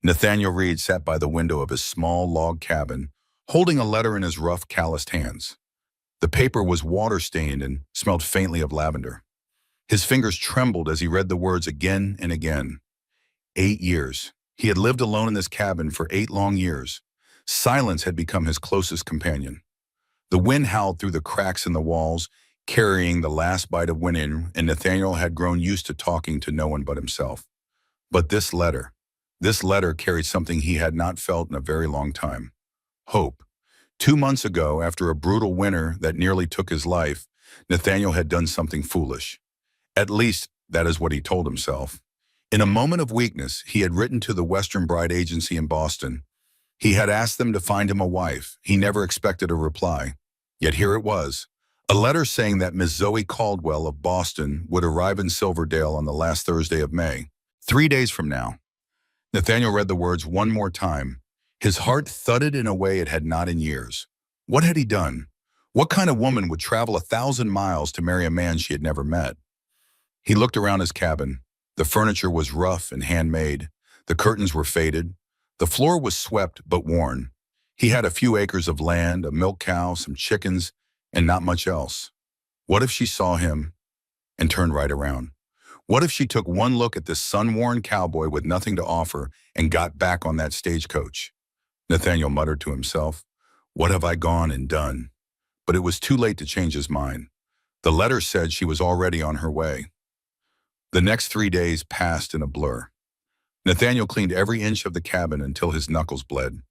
Nathaniel Reed sat by the window of his small log cabin, holding a letter in his rough, calloused hands. The paper was water-stained and smelled faintly of lavender. His fingers trembled as he read the words again and again. 8 years. He had lived alone in this cabin for 8 long years. Silence had become his closest companion. The wind howled through the cracks in the walls, carrying the last bite of winter, and Nathaniel had grown used to talking to no one but himself. But this letter carried something he had not felt in a very long time. Hope. 2 months ago, after a brutal winter that nearly took his life, Nathaniel had done something foolish. At least, that is what he told himself. In a moment of weakness, he had written to the Western Bride Agency in Boston. He had asked them to find him a wife. He never expected a reply. Yet here it was, a letter saying that Miss Zoe Caldwell of Boston would arrive in Silverdale on the last Thursday of May, 3 days from now. Nathaniel read the words one more time. His heart thudded in a way it had not in years. What had he done? What kind of woman would travel 1,000 miles to marry a man she had never met? He looked around his cabin. The furniture was rough and handmade. The curtains were faded. The floor was swept but worn. He had a few acres of land, a milk cow, some chickens, and not much else. What if she saw him and turned right around? What if she took one look at this sun-worn cowboy with nothing to offer and got back on that stagecoach? Nathaniel muttered to himself, "What have I gone and done?" But it was too late to change his mind. The letter said she was already on her way. The next 3 days passed in a blur. Nathaniel cleaned every inch of the cabin until his knuckles bled.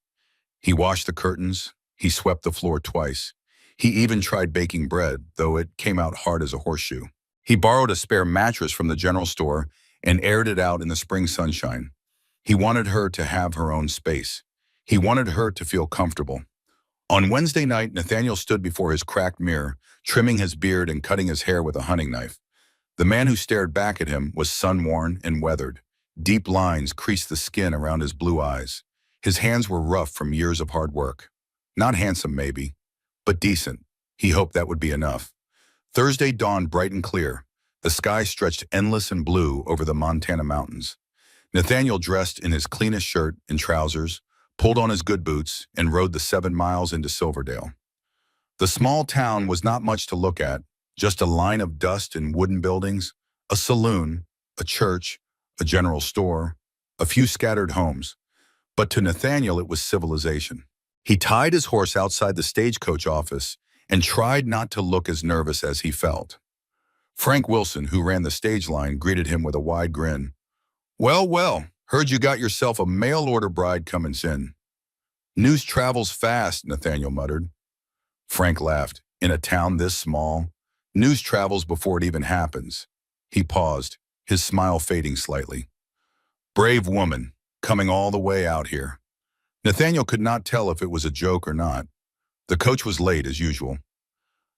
He washed the curtains. He swept the floor twice. He even tried baking bread, though it came out hard as a horseshoe. He borrowed a spare mattress from the general store and aired it out in the spring sunshine. He wanted her to have her own space. He wanted her to feel comfortable. On Wednesday night, Nathaniel stood before his cracked mirror, trimming his beard and cutting his hair with a hunting knife. The man who stared back at him was sun-worn and weathered. Deep lines creased the skin around his blue eyes. His hands were rough from years of hard work. Not handsome, maybe, but decent. He hoped that would be enough. Thursday dawned bright and clear. The sky stretched endless and blue over the Montana mountains. Nathaniel dressed in his cleanest shirt and trousers, pulled on his good boots, and rode the 7 miles into Silverdale. The small town was not much to look at, just a line of dust and wooden buildings, a saloon, a church, a general store, a few scattered homes. But to Nathaniel, it was civilization. He tied his horse outside the stagecoach office and tried not to look as nervous as he felt. Frank Wilson, who ran the stage line, greeted him with a wide grin. "Well, well, heard you got yourself a mail-order bride coming in." "News travels fast," Nathaniel muttered. Frank laughed. "In a town this small, news travels before it even happens." He paused, his smile fading slightly. "Brave woman, coming all the way out here." Nathaniel could not tell if it was a joke or not. The coach was late, as usual.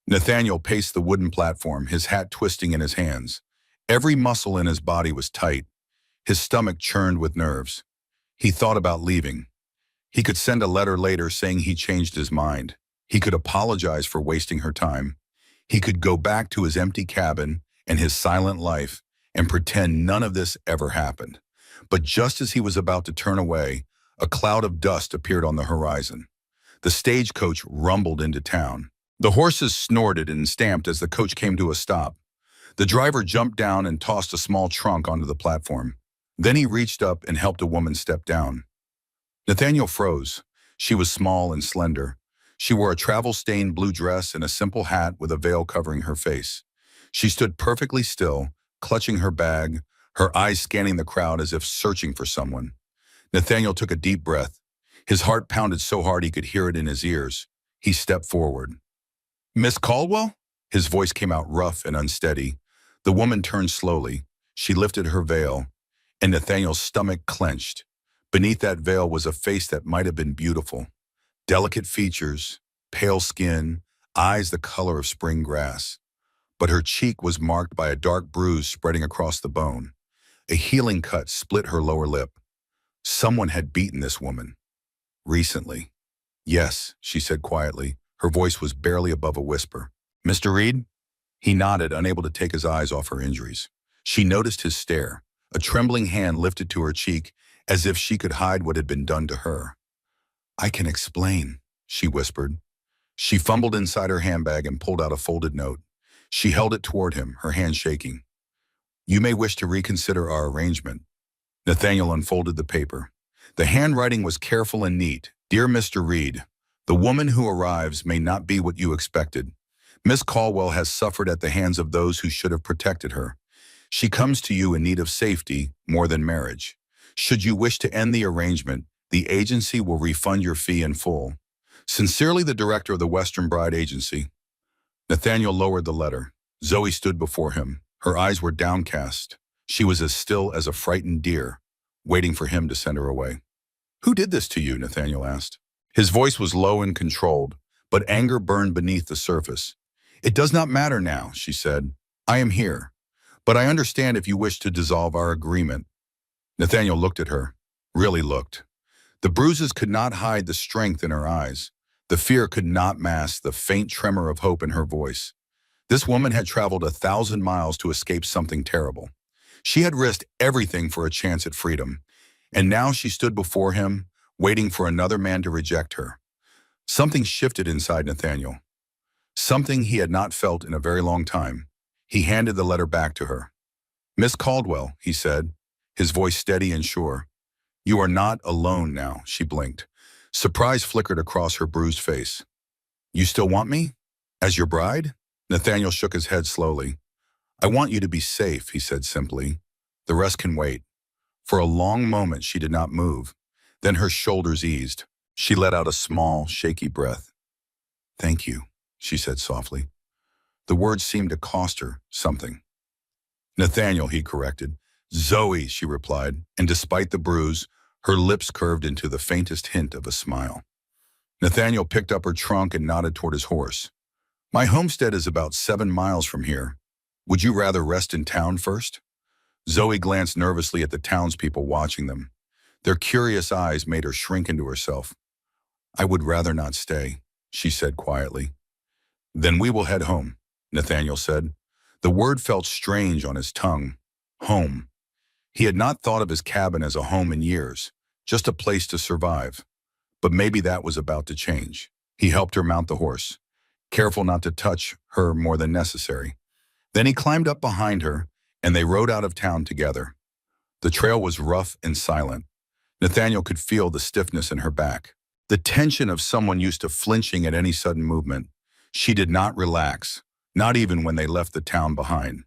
Nathaniel paced the wooden platform, his hat twisting in his hands. Every muscle in his body was tight. His stomach churned with nerves. He thought about leaving. He could send a letter later saying he changed his mind. He could apologize for wasting her time. He could go back to his empty cabin and his silent life and pretend none of this ever happened. But just as he was about to turn away, a cloud of dust appeared on the horizon. The stagecoach rumbled into town. The horses snorted and stamped as the coach came to a stop. The driver jumped down and tossed a small trunk onto the platform. Then he reached up and helped a woman step down. Nathaniel froze. She was small and slender. She wore a travel-stained blue dress and a simple hat with a veil covering her face. She stood perfectly still, clutching her bag, her eyes scanning the crowd as if searching for someone. Nathaniel took a deep breath. His heart pounded so hard he could hear it in his ears. He stepped forward. "Miss Caldwell?" His voice came out rough and unsteady. The woman turned slowly. She lifted her veil, and Nathaniel's stomach clenched. Beneath that veil was a face that might have been beautiful. Delicate features, pale skin, eyes the color of spring grass. But her cheek was marked by a dark bruise spreading across the bone. A healing cut split her lower lip. Someone had beaten this woman. Recently. "Yes," she said quietly. Her voice was barely above a whisper. "Mr. Reed?" He nodded, unable to take his eyes off her injuries. She noticed his stare. A trembling hand lifted to her cheek, as if she could hide what had been done to her. "I can explain," she whispered. She fumbled inside her handbag and pulled out a folded note. She held it toward him, her hand shaking. "You may wish to reconsider our arrangement." Nathaniel unfolded the paper. The handwriting was careful and neat. "Dear Mr. Reed, the woman who arrives may not be what you expected. Miss Caldwell has suffered at the hands of those who should have protected her. She comes to you in need of safety more than marriage. Should you wish to end the arrangement, the agency will refund your fee in full. Sincerely, the director of the Western Bride Agency." Nathaniel lowered the letter. Zoe stood before him. Her eyes were downcast. She was as still as a frightened deer, waiting for him to send her away. "Who did this to you?" Nathaniel asked. His voice was low and controlled, but anger burned beneath the surface. "It does not matter now," she said. "I am here, but I understand if you wish to dissolve our agreement." Nathaniel looked at her, really looked. The bruises could not hide the strength in her eyes. The fear could not mask the faint tremor of hope in her voice. This woman had traveled 1,000 miles to escape something terrible. She had risked everything for a chance at freedom, and now she stood before him, waiting for another man to reject her. Something shifted inside Nathaniel. Something he had not felt in a very long time. He handed the letter back to her. "Miss Caldwell," he said, his voice steady and sure. "You are not alone now," she blinked. Surprise flickered across her bruised face. "You still want me? As your bride?" Nathaniel shook his head slowly. "I want you to be safe," he said simply. "The rest can wait." For a long moment she did not move. Then her shoulders eased. She let out a small, shaky breath. "Thank you," she said softly. The words seemed to cost her something. "Nathaniel," he corrected. "Zoe," she replied, and despite the bruise, her lips curved into the faintest hint of a smile. Nathaniel picked up her trunk and nodded toward his horse. "My homestead is about 7 miles from here. Would you rather rest in town first?" Zoe glanced nervously at the townspeople watching them. Their curious eyes made her shrink into herself. "I would rather not stay," she said quietly. "Then we will head home," Nathaniel said. The word felt strange on his tongue. Home. He had not thought of his cabin as a home in years, just a place to survive. But maybe that was about to change. He helped her mount the horse, careful not to touch her more than necessary. Then he climbed up behind her, and they rode out of town together. The trail was rough and silent. Nathaniel could feel the stiffness in her back, the tension of someone used to flinching at any sudden movement. She did not relax, not even when they left the town behind.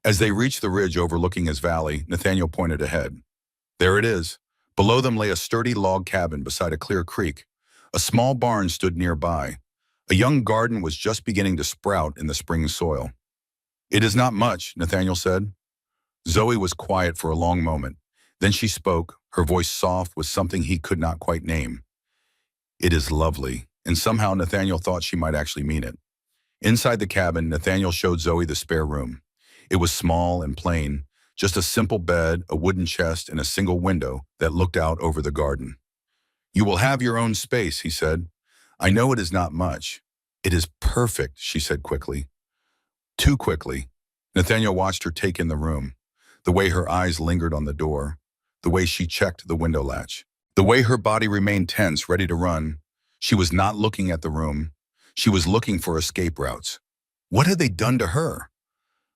As they reached the ridge overlooking his valley, Nathaniel pointed ahead. There it is. Below them lay a sturdy log cabin beside a clear creek. A small barn stood nearby. A young garden was just beginning to sprout in the spring soil. "It is not much," Nathaniel said. Zoe was quiet for a long moment. Then she spoke, her voice soft with something he could not quite name. "It is lovely," and somehow Nathaniel thought she might actually mean it. Inside the cabin, Nathaniel showed Zoe the spare room. It was small and plain, just a simple bed, a wooden chest, and a single window that looked out over the garden. "You will have your own space," he said. "I know it is not much." "It is perfect," she said quickly. Too quickly. Nathaniel watched her take in the room, the way her eyes lingered on the door, the way she checked the window latch, the way her body remained tense, ready to run. She was not looking at the room. She was looking for escape routes. What had they done to her?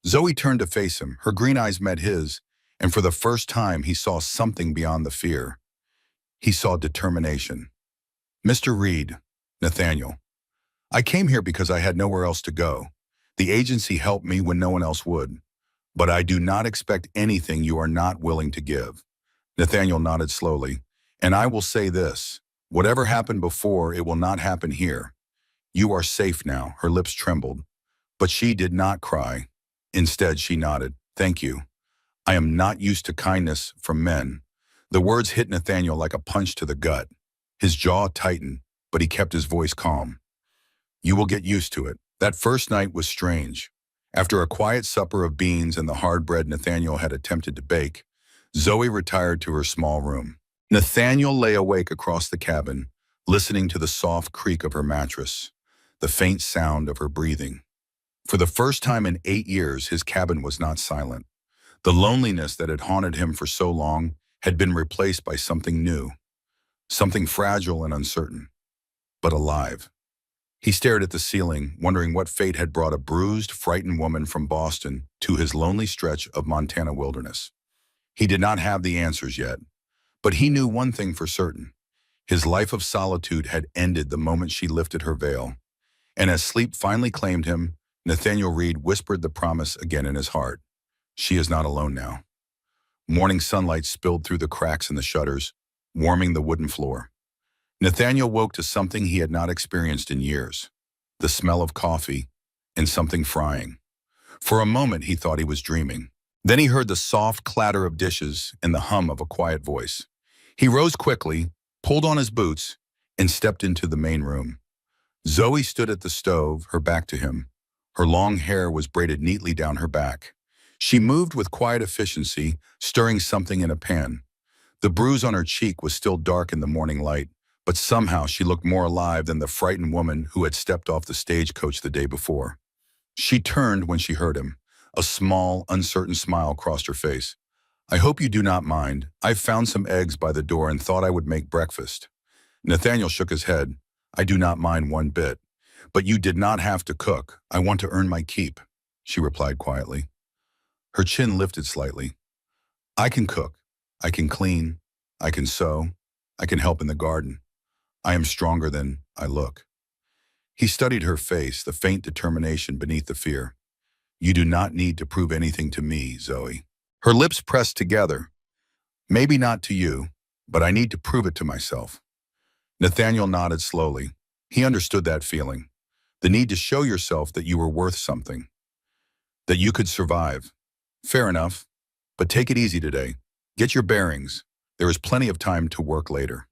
Zoe turned to face him. Her green eyes met his, and for the first time he saw something beyond the fear. He saw determination. "Mr. Reed," Nathaniel, "I came here because I had nowhere else to go. The agency helped me when no one else would. But I do not expect anything you are not willing to give." Nathaniel nodded slowly. "And I will say this. Whatever happened before, it will not happen here. You are safe now." Her lips trembled, but she did not cry. Instead, she nodded. "Thank you. I am not used to kindness from men." The words hit Nathaniel like a punch to the gut. His jaw tightened, but he kept his voice calm. "You will get used to it." That first night was strange. After a quiet supper of beans and the hard bread Nathaniel had attempted to bake, Zoe retired to her small room. Nathaniel lay awake across the cabin, listening to the soft creak of her mattress, the faint sound of her breathing. For the first time in 8 years, his cabin was not silent. The loneliness that had haunted him for so long had been replaced by something new, something fragile and uncertain, but alive. He stared at the ceiling, wondering what fate had brought a bruised, frightened woman from Boston to his lonely stretch of Montana wilderness. He did not have the answers yet, but he knew one thing for certain. His life of solitude had ended the moment she lifted her veil. And as sleep finally claimed him, Nathaniel Reed whispered the promise again in his heart. She is not alone now. Morning sunlight spilled through the cracks in the shutters, warming the wooden floor. Nathaniel woke to something he had not experienced in years, the smell of coffee and something frying. For a moment, he thought he was dreaming. Then he heard the soft clatter of dishes and the hum of a quiet voice. He rose quickly, pulled on his boots, and stepped into the main room. Zoe stood at the stove, her back to him. Her long hair was braided neatly down her back. She moved with quiet efficiency, stirring something in a pan. The bruise on her cheek was still dark in the morning light, but somehow she looked more alive than the frightened woman who had stepped off the stagecoach the day before. She turned when she heard him. A small, uncertain smile crossed her face. "I hope you do not mind. I've found some eggs by the door and thought I would make breakfast." Nathaniel shook his head. "I do not mind one bit. But you did not have to cook. I want to earn my keep," she replied quietly. Her chin lifted slightly. "I can cook. I can clean. I can sew. I can help in the garden. I am stronger than I look." He studied her face, the faint determination beneath the fear. "You do not need to prove anything to me, Zoe." Her lips pressed together. "Maybe not to you, but I need to prove it to myself." Nathaniel nodded slowly. He understood that feeling. The need to show yourself that you were worth something. That you could survive. Fair enough. But take it easy today. Get your bearings. There is plenty of time to work later.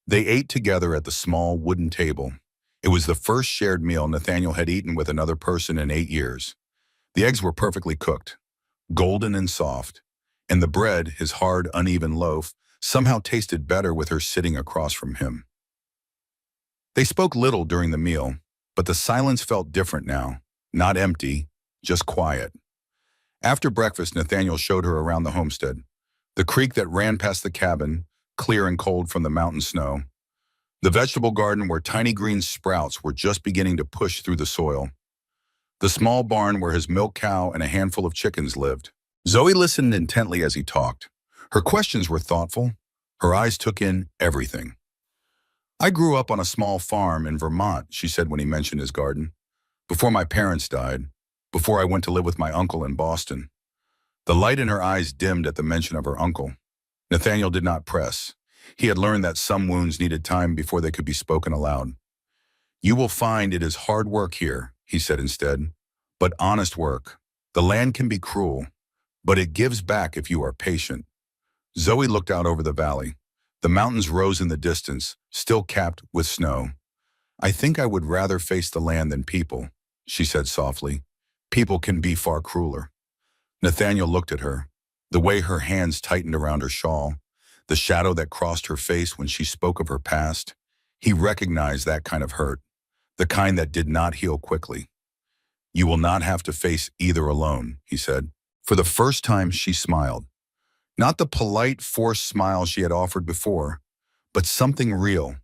They ate together at the small wooden table. It was the first shared meal Nathaniel had eaten with another person in 8 years. The eggs were perfectly cooked, golden and soft, and the bread, his hard, uneven loaf, somehow tasted better with her sitting across from him. They spoke little during the meal, but the silence felt different now, not empty, just quiet. After breakfast, Nathaniel showed her around the homestead, the creek that ran past the cabin, clear and cold from the mountain snow, the vegetable garden where tiny green sprouts were just beginning to push through the soil, the small barn where his milk cow and a handful of chickens lived. Zoe listened intently as he talked. Her questions were thoughtful. Her eyes took in everything. "I grew up on a small farm in Vermont," she said when he mentioned his garden, "before my parents died, before I went to live with my uncle in Boston." The light in her eyes dimmed at the mention of her uncle. Nathaniel did not press. He had learned that some wounds needed time before they could be spoken aloud. "You will find it is hard work here," he said instead, "but honest work. The land can be cruel, but it gives back if you are patient." Zoe looked out over the valley. The mountains rose in the distance, still capped with snow. "I think I would rather face the land than people," she said softly. "People can be far crueler." Nathaniel looked at her, the way her hands tightened around her shawl, the shadow that crossed her face when she spoke of her past. He recognized that kind of hurt, the kind that did not heal quickly. "You will not have to face either alone," he said. For the first time, she smiled. Not the polite, forced smile she had offered before, but something real,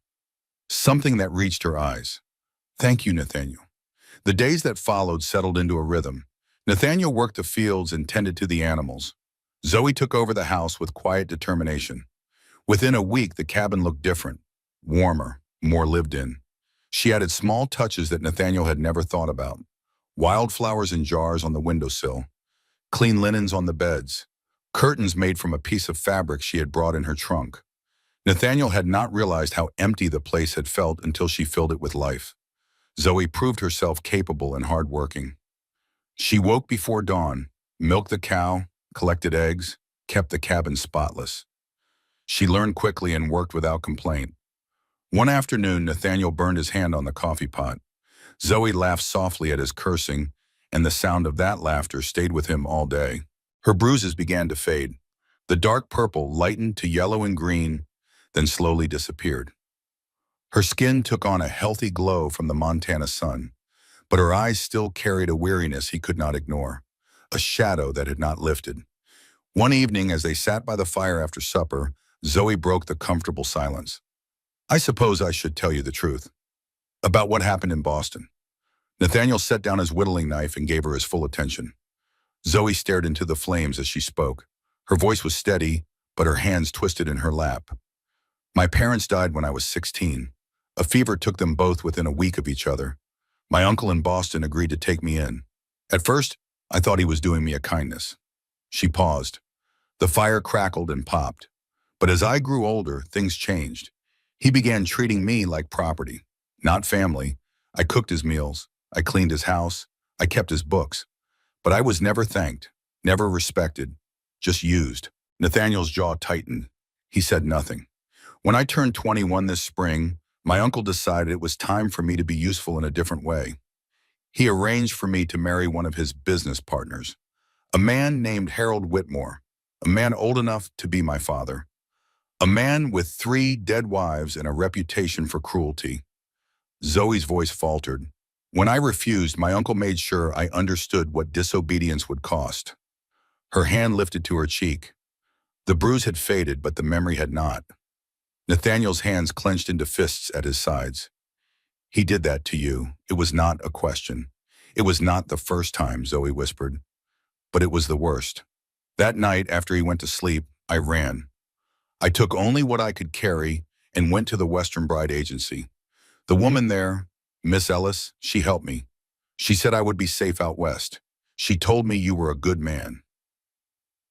something that reached her eyes. "Thank you, Nathaniel." The days that followed settled into a rhythm. Nathaniel worked the fields and tended to the animals. Zoe took over the house with quiet determination. Within a week, the cabin looked different, warmer, more lived in. She added small touches that Nathaniel had never thought about. Wildflowers in jars on the windowsill, clean linens on the beds, curtains made from a piece of fabric she had brought in her trunk. Nathaniel had not realized how empty the place had felt until she filled it with life. Zoe proved herself capable and hardworking. She woke before dawn, milked the cow, collected eggs, kept the cabin spotless. She learned quickly and worked without complaint. One afternoon, Nathaniel burned his hand on the coffee pot. Zoe laughed softly at his cursing, and the sound of that laughter stayed with him all day. Her bruises began to fade. The dark purple lightened to yellow and green, then slowly disappeared. Her skin took on a healthy glow from the Montana sun, but her eyes still carried a weariness he could not ignore, a shadow that had not lifted. One evening, as they sat by the fire after supper, Zoe broke the comfortable silence. I suppose I should tell you the truth about what happened in Boston. Nathaniel set down his whittling knife and gave her his full attention. Zoe stared into the flames as she spoke. Her voice was steady, but her hands twisted in her lap. My parents died when I was 16. A fever took them both within a week of each other. My uncle in Boston agreed to take me in. At first, I thought he was doing me a kindness. She paused. The fire crackled and popped. But as I grew older, things changed. He began treating me like property, not family. I cooked his meals. I cleaned his house. I kept his books. But I was never thanked, never respected, just used. Nathaniel's jaw tightened. He said nothing. When I turned 21 this spring, my uncle decided it was time for me to be useful in a different way. He arranged for me to marry one of his business partners, a man named Harold Whitmore, a man old enough to be my father, a man with 3 dead wives and a reputation for cruelty. Zoe's voice faltered. When I refused, my uncle made sure I understood what disobedience would cost. Her hand lifted to her cheek. The bruise had faded, but the memory had not. Nathaniel's hands clenched into fists at his sides. He did that to you. It was not a question. It was not the first time, Zoe whispered. But it was the worst. That night, after he went to sleep, I ran. I took only what I could carry and went to the Western Bride Agency. The woman there, Miss Ellis, she helped me. She said I would be safe out west. She told me you were a good man.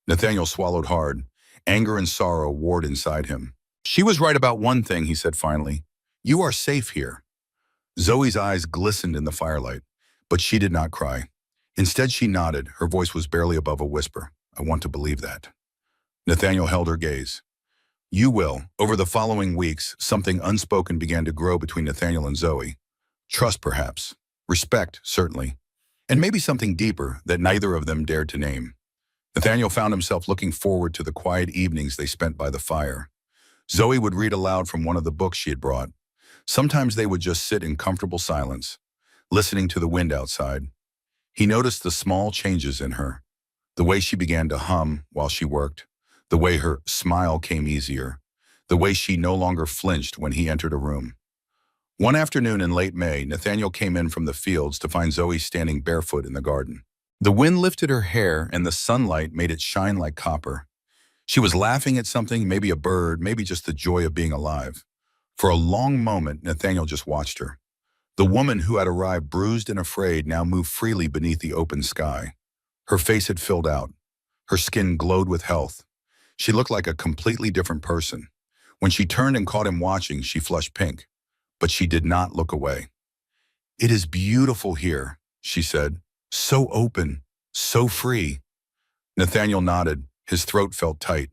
Nathaniel swallowed hard. Anger and sorrow warred inside him. She was right about one thing, he said finally. You are safe here. Zoe's eyes glistened in the firelight, but she did not cry. Instead, she nodded. Her voice was barely above a whisper. I want to believe that. Nathaniel held her gaze. You will. Over the following weeks, something unspoken began to grow between Nathaniel and Zoe. Trust, perhaps. Respect, certainly. And maybe something deeper that neither of them dared to name. Nathaniel found himself looking forward to the quiet evenings they spent by the fire. Zoe would read aloud from one of the books she had brought. Sometimes they would just sit in comfortable silence, listening to the wind outside. He noticed the small changes in her, the way she began to hum while she worked, the way her smile came easier, the way she no longer flinched when he entered a room. One afternoon in late May, Nathaniel came in from the fields to find Zoe standing barefoot in the garden. The wind lifted her hair and the sunlight made it shine like copper. She was laughing at something, maybe a bird, maybe just the joy of being alive. For a long moment, Nathaniel just watched her. The woman who had arrived bruised and afraid now moved freely beneath the open sky. Her face had filled out. Her skin glowed with health. She looked like a completely different person. When she turned and caught him watching, she flushed pink. But she did not look away. It is beautiful here, she said. So open, so free. Nathaniel nodded. His throat felt tight.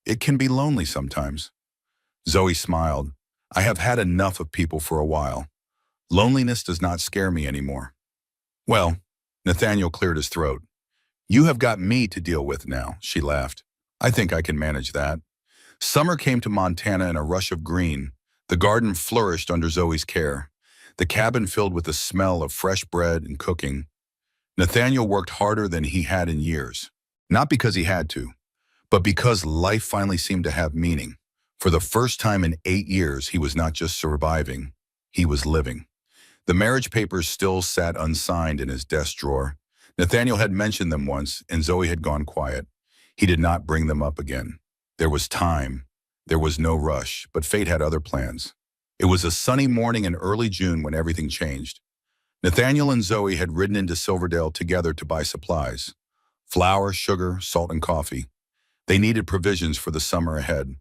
It can be lonely sometimes. Zoe smiled. I have had enough of people for a while. Loneliness does not scare me anymore. Well, Nathaniel cleared his throat. You have got me to deal with now, she laughed. I think I can manage that. Summer came to Montana in a rush of green. The garden flourished under Zoe's care. The cabin filled with the smell of fresh bread and cooking. Nathaniel worked harder than he had in years. Not because he had to, but because life finally seemed to have meaning. For the first time in 8 years, he was not just surviving, he was living. The marriage papers still sat unsigned in his desk drawer. Nathaniel had mentioned them once, and Zoe had gone quiet. He did not bring them up again. There was time. There was no rush, but fate had other plans. It was a sunny morning in early June when everything changed. Nathaniel and Zoe had ridden into Silverdale together to buy supplies. Flour, sugar, salt, and coffee. They needed provisions for the summer ahead.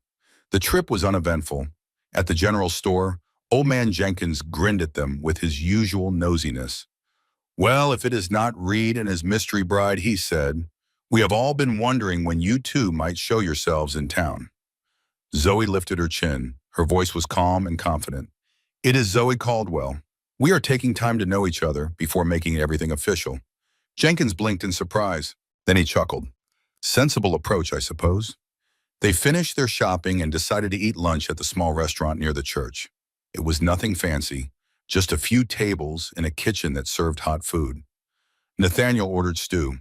The trip was uneventful. At the general store, Old Man Jenkins grinned at them with his usual nosiness. Well, if it is not Reed and his mystery bride, he said, we have all been wondering when you two might show yourselves in town. Zoe lifted her chin. Her voice was calm and confident. It is Zoe Caldwell. We are taking time to know each other before making everything official. Jenkins blinked in surprise. Then he chuckled. Sensible approach, I suppose. They finished their shopping and decided to eat lunch at the small restaurant near the church. It was nothing fancy, just a few tables and a kitchen that served hot food. Nathaniel ordered stew.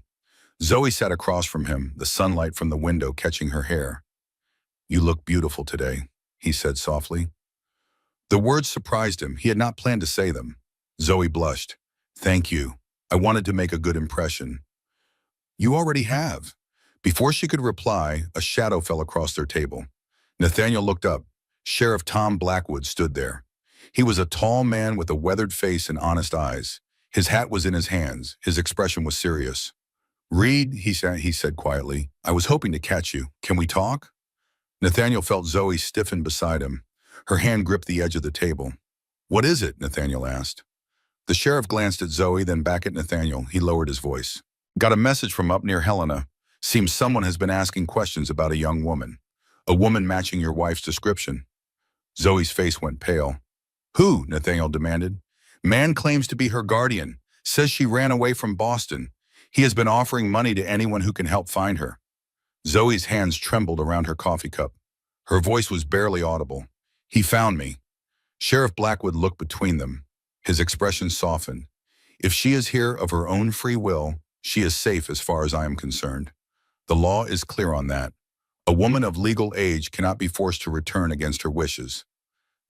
Zoe sat across from him, the sunlight from the window catching her hair. "You look beautiful today," he said softly. The words surprised him. He had not planned to say them. Zoe blushed. "Thank you. I wanted to make a good impression." "You already have." Before she could reply, a shadow fell across their table. Nathaniel looked up. Sheriff Tom Blackwood stood there. He was a tall man with a weathered face and honest eyes. His hat was in his hands. His expression was serious. "Reed," he said quietly, "I was hoping to catch you. Can we talk?" Nathaniel felt Zoe stiffen beside him. Her hand gripped the edge of the table. "What is it?" Nathaniel asked. The sheriff glanced at Zoe, then back at Nathaniel. He lowered his voice. "Got a message from up near Helena. Seems someone has been asking questions about a young woman. A woman matching your wife's description." Zoe's face went pale. "Who?" Nathaniel demanded. "Man claims to be her guardian. Says she ran away from Boston. He has been offering money to anyone who can help find her." Zoe's hands trembled around her coffee cup. Her voice was barely audible. "He found me." Sheriff Blackwood looked between them. His expression softened. "If she is here of her own free will, she is safe as far as I am concerned. The law is clear on that. A woman of legal age cannot be forced to return against her wishes."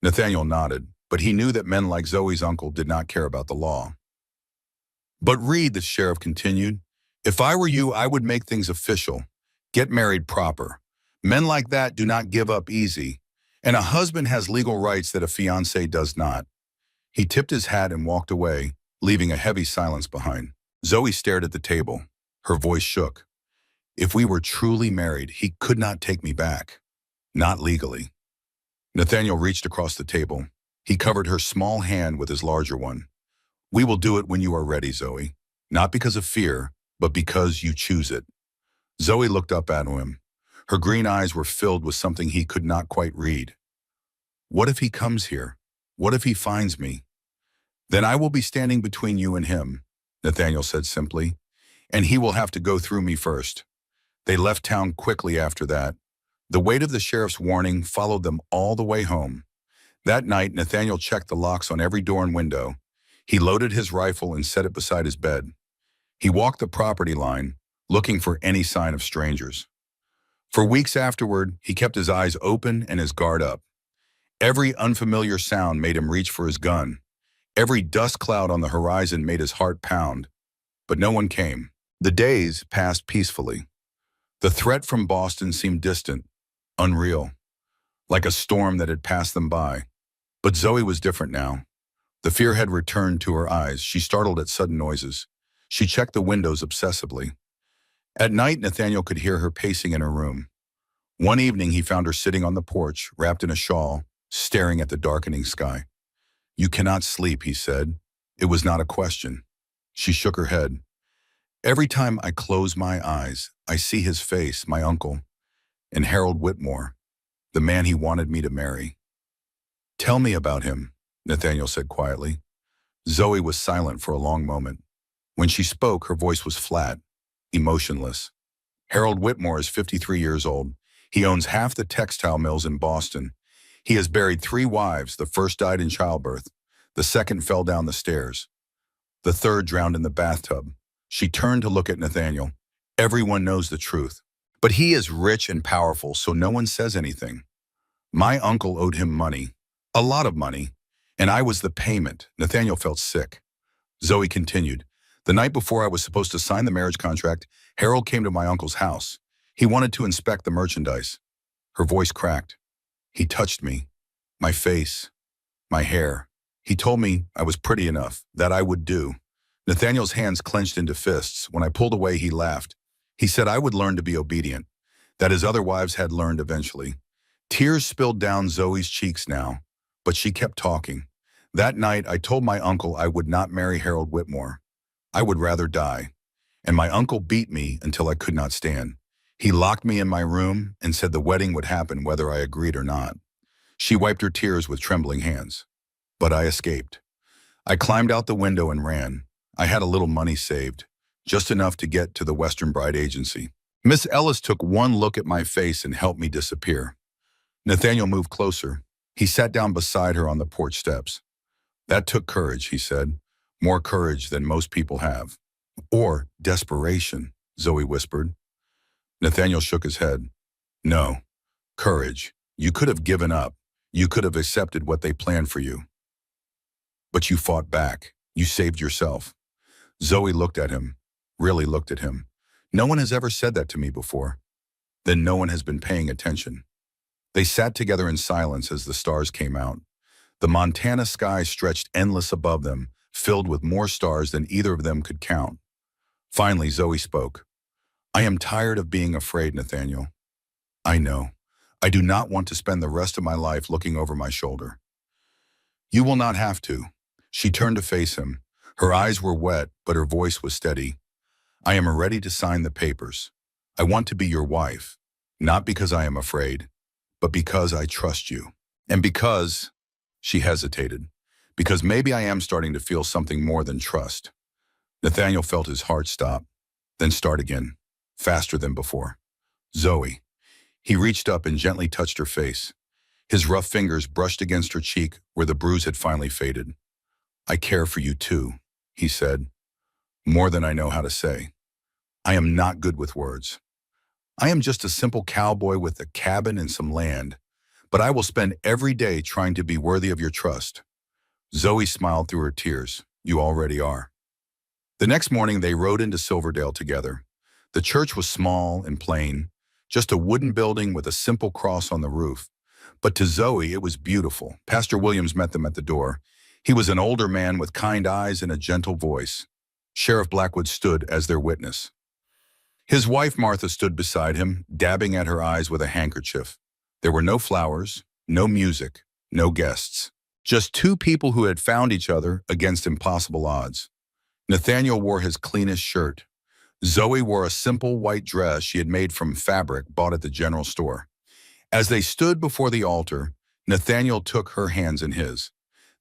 Nathaniel nodded, but he knew that men like Zoe's uncle did not care about the law. "But Reed," the sheriff continued, "if I were you, I would make things official. Get married proper. Men like that do not give up easy, and a husband has legal rights that a fiancé does not." He tipped his hat and walked away, leaving a heavy silence behind. Zoe stared at the table. Her voice shook. "If we were truly married, he could not take me back. Not legally." Nathaniel reached across the table. He covered her small hand with his larger one. "We will do it when you are ready, Zoe. Not because of fear, but because you choose it." Zoe looked up at him. Her green eyes were filled with something he could not quite read. "What if he comes here? What if he finds me?" "Then I will be standing between you and him," Nathaniel said simply, "and he will have to go through me first." They left town quickly after that. The weight of the sheriff's warning followed them all the way home. That night, Nathaniel checked the locks on every door and window. He loaded his rifle and set it beside his bed. He walked the property line, looking for any sign of strangers. For weeks afterward, he kept his eyes open and his guard up. Every unfamiliar sound made him reach for his gun. Every dust cloud on the horizon made his heart pound. But no one came. The days passed peacefully. The threat from Boston seemed distant, unreal, like a storm that had passed them by. But Zoe was different now. The fear had returned to her eyes. She startled at sudden noises. She checked the windows obsessively. At night, Nathaniel could hear her pacing in her room. One evening, he found her sitting on the porch, wrapped in a shawl, staring at the darkening sky. "You cannot sleep," he said. It was not a question. She shook her head. "Every time I close my eyes, I see his face, my uncle, and Harold Whitmore, the man he wanted me to marry." "Tell me about him," Nathaniel said quietly. Zoe was silent for a long moment. When she spoke, her voice was flat, emotionless. "Harold Whitmore is 53 years old. He owns half the textile mills in Boston. He has buried 3 wives. The first died in childbirth. The second fell down the stairs. The third drowned in the bathtub." She turned to look at Nathaniel. "Everyone knows the truth. But he is rich and powerful, so no one says anything. My uncle owed him money, a lot of money, and I was the payment." Nathaniel felt sick. Zoe continued. "The night before I was supposed to sign the marriage contract, Harold came to my uncle's house. He wanted to inspect the merchandise." Her voice cracked. "He touched me, my face, my hair. He told me I was pretty enough, that I would do." Nathaniel's hands clenched into fists. When I pulled away, he laughed. He said I would learn to be obedient, that his other wives had learned eventually. Tears spilled down Zoe's cheeks now, but she kept talking. "That night, I told my uncle I would not marry Harold Whitmore. I would rather die. And my uncle beat me until I could not stand. He locked me in my room and said the wedding would happen whether I agreed or not." She wiped her tears with trembling hands. "But I escaped. I climbed out the window and ran. I had a little money saved, just enough to get to the Western Bride Agency. Miss Ellis took one look at my face and helped me disappear." Nathaniel moved closer. He sat down beside her on the porch steps. "That took courage," he said. "More courage than most people have. Or desperation." Zoe whispered. Nathaniel shook his head. No. Courage. You could have given up. You could have accepted what they planned for you. But you fought back. You saved yourself. Zoe looked at him, really looked at him. No one has ever said that to me before. Then no one has been paying attention. They sat together in silence as the stars came out. The Montana sky stretched endless above them, filled with more stars than either of them could count. Finally, Zoe spoke. I am tired of being afraid, Nathaniel. I know. I do not want to spend the rest of my life looking over my shoulder. You will not have to. She turned to face him. Her eyes were wet, but her voice was steady. I am ready to sign the papers. I want to be your wife, not because I am afraid, but because I trust you. And because, she hesitated, because maybe I am starting to feel something more than trust. Nathaniel felt his heart stop, then start again, faster than before. Zoe. He reached up and gently touched her face. His rough fingers brushed against her cheek where the bruise had finally faded. I care for you too, he said, more than I know how to say. I am not good with words. I am just a simple cowboy with a cabin and some land, but I will spend every day trying to be worthy of your trust. Zoe smiled through her tears. You already are. The next morning they rode into Silverdale together. The church was small and plain, just a wooden building with a simple cross on the roof. But to Zoe, it was beautiful. Pastor Williams met them at the door. He was an older man with kind eyes and a gentle voice. Sheriff Blackwood stood as their witness. His wife Martha stood beside him, dabbing at her eyes with a handkerchief. There were no flowers, no music, no guests. Just two people who had found each other against impossible odds. Nathaniel wore his cleanest shirt. Zoe wore a simple white dress she had made from fabric bought at the general store. As they stood before the altar, Nathaniel took her hands in his.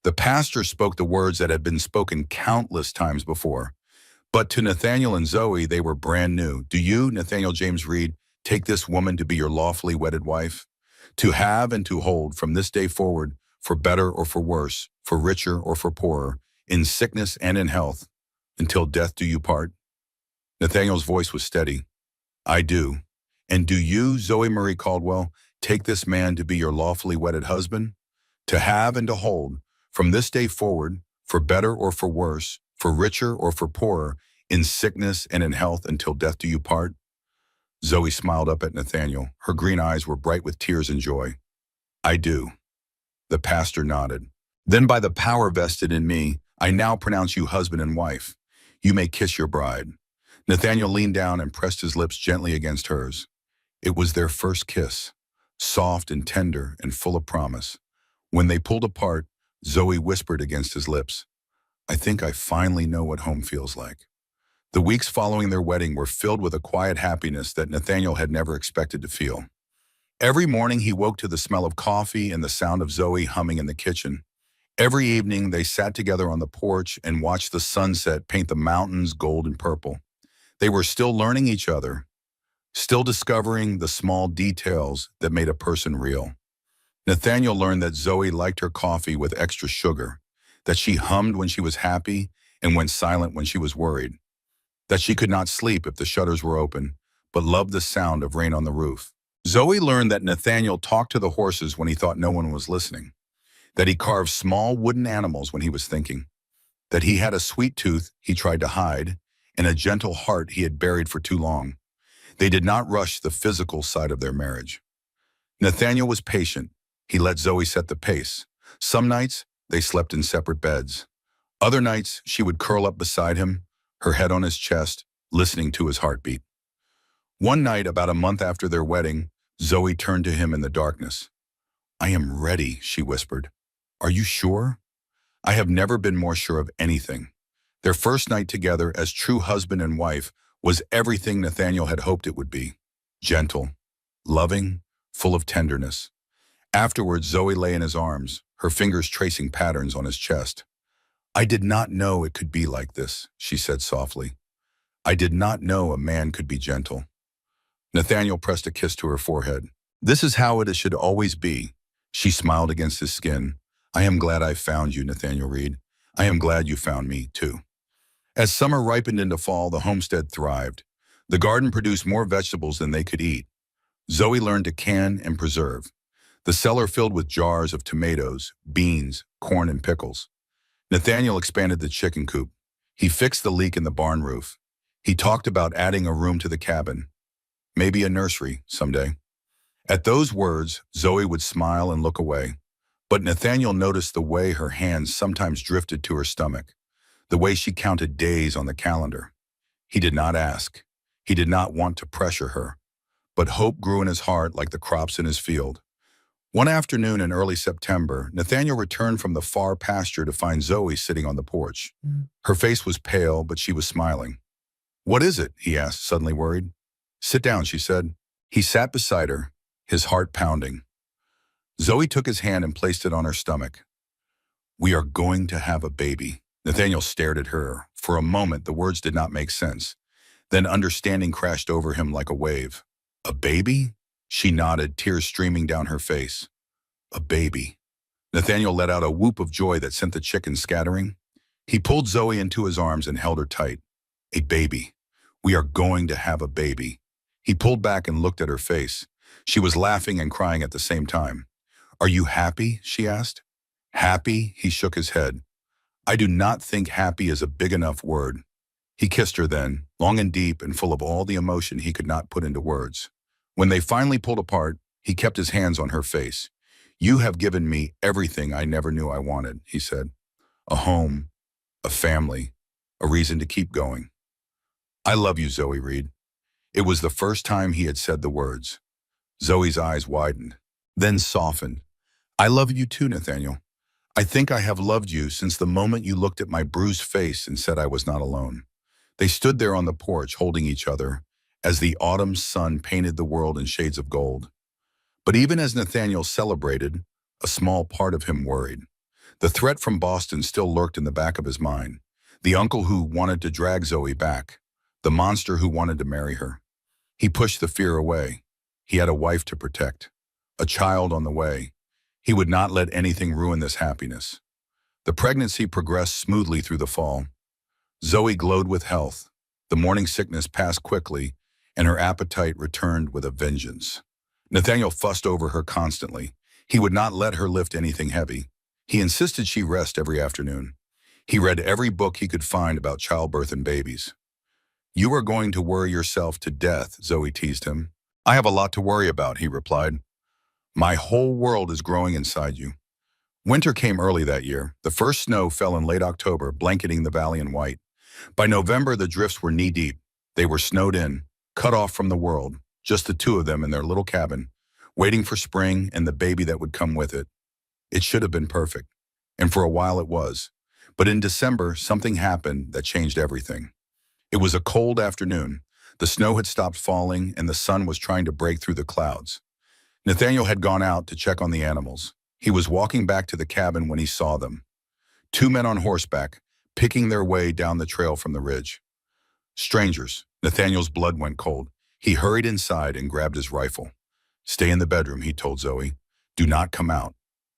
The pastor spoke the words that had been spoken countless times before. But to Nathaniel and Zoe, they were brand new. Do you, Nathaniel James Reed, take this woman to be your lawfully wedded wife? To have and to hold from this day forward, for better or for worse, for richer or for poorer, in sickness and in health, until death do you part? Nathaniel's voice was steady. I do. And do you, Zoe Marie Caldwell, take this man to be your lawfully wedded husband? To have and to hold, from this day forward, for better or for worse, for richer or for poorer, in sickness and in health, until death do you part? Zoe smiled up at Nathaniel. Her green eyes were bright with tears and joy. I do. The pastor nodded. Then by the power vested in me, I now pronounce you husband and wife. You may kiss your bride. Nathaniel leaned down and pressed his lips gently against hers. It was their first kiss, soft and tender and full of promise. When they pulled apart, Zoe whispered against his lips, I think I finally know what home feels like. The weeks following their wedding were filled with a quiet happiness that Nathaniel had never expected to feel. Every morning he woke to the smell of coffee and the sound of Zoe humming in the kitchen. Every evening they sat together on the porch and watched the sunset paint the mountains gold and purple. They were still learning each other, still discovering the small details that made a person real. Nathaniel learned that Zoe liked her coffee with extra sugar, that she hummed when she was happy and went silent when she was worried, that she could not sleep if the shutters were open, but loved the sound of rain on the roof. Zoe learned that Nathaniel talked to the horses when he thought no one was listening, that he carved small wooden animals when he was thinking, that he had a sweet tooth he tried to hide, and a gentle heart he had buried for too long. They did not rush the physical side of their marriage. Nathaniel was patient. He let Zoe set the pace. Some nights, they slept in separate beds. Other nights, she would curl up beside him, her head on his chest, listening to his heartbeat. One night, about a month after their wedding, Zoe turned to him in the darkness. I am ready, she whispered. Are you sure? I have never been more sure of anything. Their first night together as true husband and wife was everything Nathaniel had hoped it would be. Gentle, loving, full of tenderness. Afterwards, Zoe lay in his arms, her fingers tracing patterns on his chest. I did not know it could be like this, she said softly. I did not know a man could be gentle. Nathaniel pressed a kiss to her forehead. This is how it should always be. She smiled against his skin. I am glad I found you, Nathaniel Reed. I am glad you found me, too. As summer ripened into fall, the homestead thrived. The garden produced more vegetables than they could eat. Zoe learned to can and preserve. The cellar filled with jars of tomatoes, beans, corn, and pickles. Nathaniel expanded the chicken coop. He fixed the leak in the barn roof. He talked about adding a room to the cabin, maybe a nursery someday. At those words, Zoe would smile and look away. But Nathaniel noticed the way her hands sometimes drifted to her stomach, the way she counted days on the calendar. He did not ask. He did not want to pressure her. But hope grew in his heart like the crops in his field. One afternoon in early September, Nathaniel returned from the far pasture to find Zoe sitting on the porch. Her face was pale, but she was smiling. "What is it?" he asked, suddenly worried. "Sit down," she said. He sat beside her, his heart pounding. Zoe took his hand and placed it on her stomach. "We are going to have a baby." Nathaniel stared at her. For a moment, the words did not make sense. Then understanding crashed over him like a wave. "A baby?" She nodded, tears streaming down her face. "A baby." Nathaniel let out a whoop of joy that sent the chickens scattering. He pulled Zoe into his arms and held her tight. "A baby. We are going to have a baby." He pulled back and looked at her face. She was laughing and crying at the same time. "Are you happy?" she asked. "Happy?" He shook his head. "I do not think happy is a big enough word." He kissed her then, long and deep and full of all the emotion he could not put into words. When they finally pulled apart, he kept his hands on her face. "You have given me everything I never knew I wanted," he said. "A home, a family, a reason to keep going." "I love you, Zoe Reed." It was the first time he had said the words. Zoe's eyes widened, then softened. "I love you too, Nathaniel. I think I have loved you since the moment you looked at my bruised face and said I was not alone." They stood there on the porch holding each other as the autumn sun painted the world in shades of gold. But even as Nathaniel celebrated, a small part of him worried. The threat from Boston still lurked in the back of his mind. The uncle who wanted to drag Zoe back. The monster who wanted to marry her. He pushed the fear away. He had a wife to protect. A child on the way. He would not let anything ruin this happiness. The pregnancy progressed smoothly through the fall. Zoe glowed with health. The morning sickness passed quickly, and her appetite returned with a vengeance. Nathaniel fussed over her constantly. He would not let her lift anything heavy. He insisted she rest every afternoon. He read every book he could find about childbirth and babies. "You are going to worry yourself to death," Zoe teased him. "I have a lot to worry about," he replied. "My whole world is growing inside you." Winter came early that year. The first snow fell in late October, blanketing the valley in white. By November, the drifts were knee-deep. They were snowed in, cut off from the world, just the two of them in their little cabin, waiting for spring and the baby that would come with it. It should have been perfect, and for a while it was. But in December, something happened that changed everything. It was a cold afternoon. The snow had stopped falling, and the sun was trying to break through the clouds. Nathaniel had gone out to check on the animals. He was walking back to the cabin when he saw them. Two men on horseback, picking their way down the trail from the ridge. Strangers. Nathaniel's blood went cold. He hurried inside and grabbed his rifle. "Stay in the bedroom," he told Zoe. "Do not come out."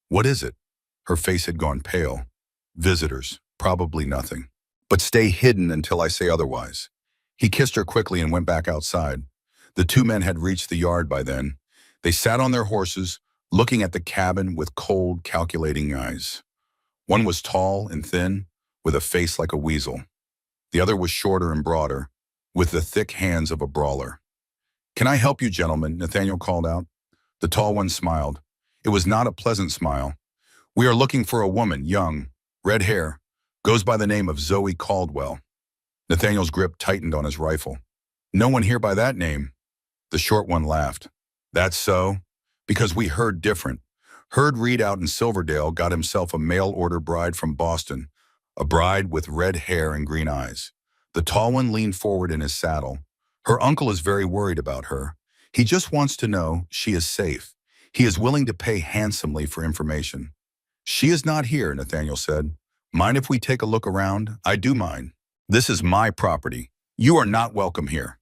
"What is it?" Her face had gone pale. "Visitors. Probably nothing. But stay hidden until I say otherwise." He kissed her quickly and went back outside. The two men had reached the yard by then. They sat on their horses, looking at the cabin with cold, calculating eyes. One was tall and thin, with a face like a weasel. The other was shorter and broader, with the thick hands of a brawler. "Can I help you, gentlemen?" Nathaniel called out. The tall one smiled. It was not a pleasant smile. "We are looking for a woman, young, red hair, goes by the name of Zoe Caldwell." Nathaniel's grip tightened on his rifle. "No one here by that name." The short one laughed. "That's so? Because we heard different. Heard Reed out in Silverdale got himself a mail-order bride from Boston, a bride with red hair and green eyes." The tall one leaned forward in his saddle. "Her uncle is very worried about her. He just wants to know she is safe. He is willing to pay handsomely for information." "She is not here," Nathaniel said. "Mind if we take a look around?" "I do mind. This is my property. You are not welcome here."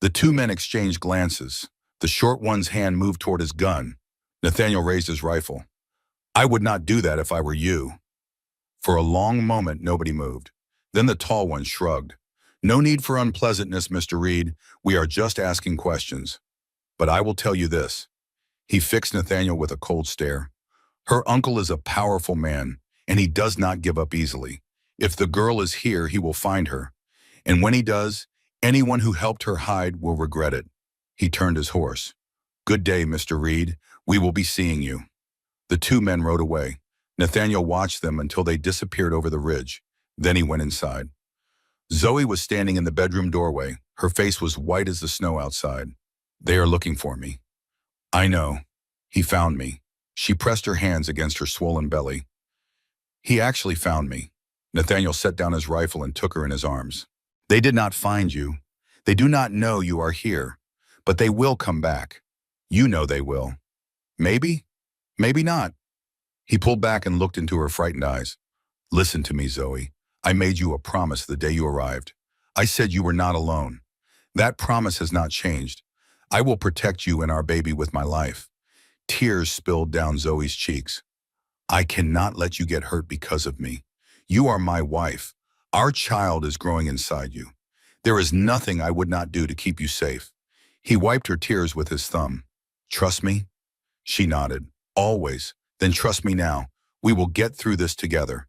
The two men exchanged glances. The short one's hand moved toward his gun. Nathaniel raised his rifle. "I would not do that if I were you." For a long moment, nobody moved. Then the tall one shrugged. No need for unpleasantness, Mr. Reed. We are just asking questions. But I will tell you this. He fixed Nathaniel with a cold stare. Her uncle is a powerful man, and he does not give up easily. If the girl is here, he will find her. And when he does, anyone who helped her hide will regret it. He turned his horse. Good day, Mr. Reed. We will be seeing you. The two men rode away. Nathaniel watched them until they disappeared over the ridge. Then he went inside. Zoe was standing in the bedroom doorway. Her face was white as the snow outside. They are looking for me. I know. He found me. She pressed her hands against her swollen belly. He actually found me. Nathaniel set down his rifle and took her in his arms. They did not find you. They do not know you are here. But they will come back. You know they will. Maybe? Maybe not. He pulled back and looked into her frightened eyes. Listen to me, Zoe. I made you a promise the day you arrived. I said you were not alone. That promise has not changed. I will protect you and our baby with my life. Tears spilled down Zoe's cheeks. I cannot let you get hurt because of me. You are my wife. Our child is growing inside you. There is nothing I would not do to keep you safe. He wiped her tears with his thumb. Trust me? She nodded. Always. Then trust me now. We will get through this together.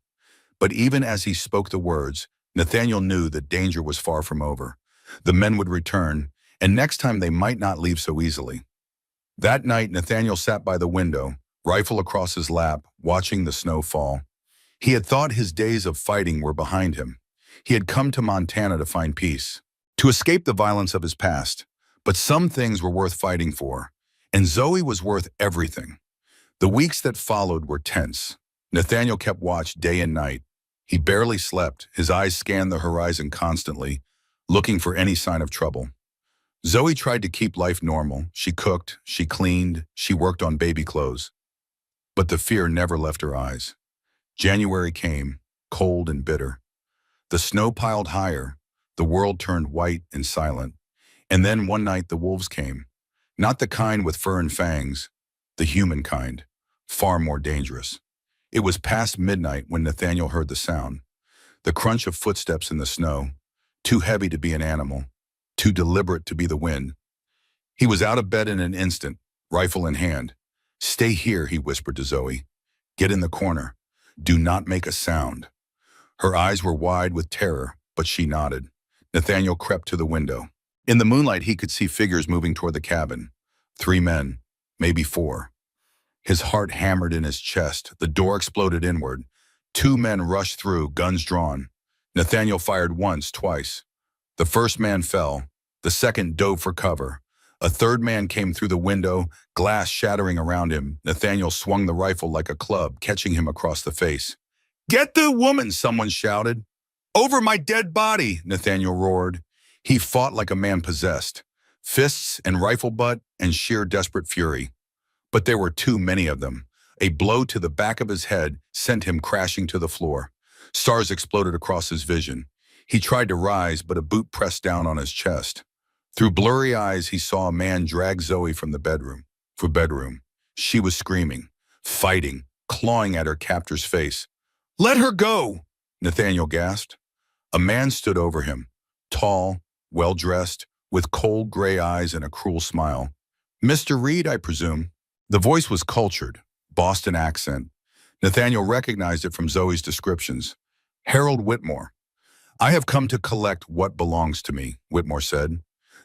But even as he spoke the words, Nathaniel knew that danger was far from over. The men would return, and next time they might not leave so easily. That night, Nathaniel sat by the window, rifle across his lap, watching the snow fall. He had thought his days of fighting were behind him. He had come to Montana to find peace, to escape the violence of his past. But some things were worth fighting for, and Zoe was worth everything. The weeks that followed were tense. Nathaniel kept watch day and night. He barely slept. His eyes scanned the horizon constantly, looking for any sign of trouble. Zoe tried to keep life normal. She cooked, she cleaned, she worked on baby clothes. But the fear never left her eyes. January came, cold and bitter. The snow piled higher. The world turned white and silent. And then one night the wolves came. Not the kind with fur and fangs, the human kind, far more dangerous. It was past midnight when Nathaniel heard the sound. The crunch of footsteps in the snow, too heavy to be an animal, too deliberate to be the wind. He was out of bed in an instant, rifle in hand. Stay here, he whispered to Zoe. Get in the corner. Do not make a sound. Her eyes were wide with terror, but she nodded. Nathaniel crept to the window. In the moonlight, he could see figures moving toward the cabin. 3 men, maybe 4. His heart hammered in his chest. The door exploded inward. 2 men rushed through, guns drawn. Nathaniel fired once, twice. The first man fell. The second dove for cover. A third man came through the window, glass shattering around him. Nathaniel swung the rifle like a club, catching him across the face. Get the woman, someone shouted. Over my dead body, Nathaniel roared. He fought like a man possessed, fists and rifle butt and sheer desperate fury. But there were too many of them. A blow to the back of his head sent him crashing to the floor. Stars exploded across his vision. He tried to rise, but a boot pressed down on his chest. Through blurry eyes, he saw a man drag Zoe from the bedroom. She was screaming, fighting, clawing at her captor's face. Let her go, Nathaniel gasped. A man stood over him, tall, well-dressed, with cold gray eyes and a cruel smile. Mr. Reed, I presume. The voice was cultured, Boston accent. Nathaniel recognized it from Zoe's descriptions. Harold Whitmore. I have come to collect what belongs to me, Whitmore said.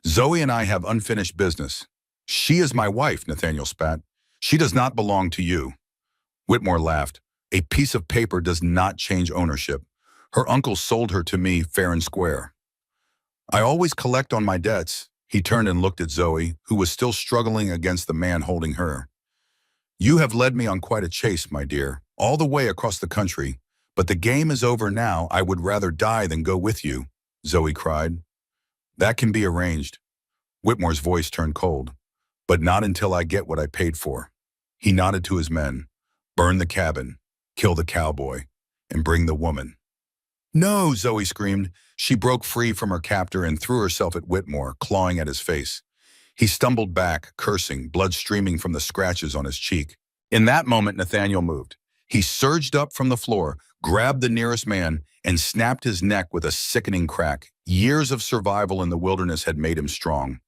Zoe and I have unfinished business. She is my wife, Nathaniel spat. She does not belong to you. Whitmore laughed. A piece of paper does not change ownership. Her uncle sold her to me fair and square. I always collect on my debts. He turned and looked at Zoe, who was still struggling against the man holding her. You have led me on quite a chase, my dear, all the way across the country. But the game is over now. I would rather die than go with you, Zoe cried. That can be arranged. Whitmore's voice turned cold. But not until I get what I paid for. He nodded to his men. Burn the cabin, kill the cowboy, and bring the woman. No, Zoe screamed. She broke free from her captor and threw herself at Whitmore, clawing at his face. He stumbled back, cursing, blood streaming from the scratches on his cheek. In that moment, Nathaniel moved. He surged up from the floor, grabbed the nearest man, and snapped his neck with a sickening crack. Years of survival in the wilderness had made him strong.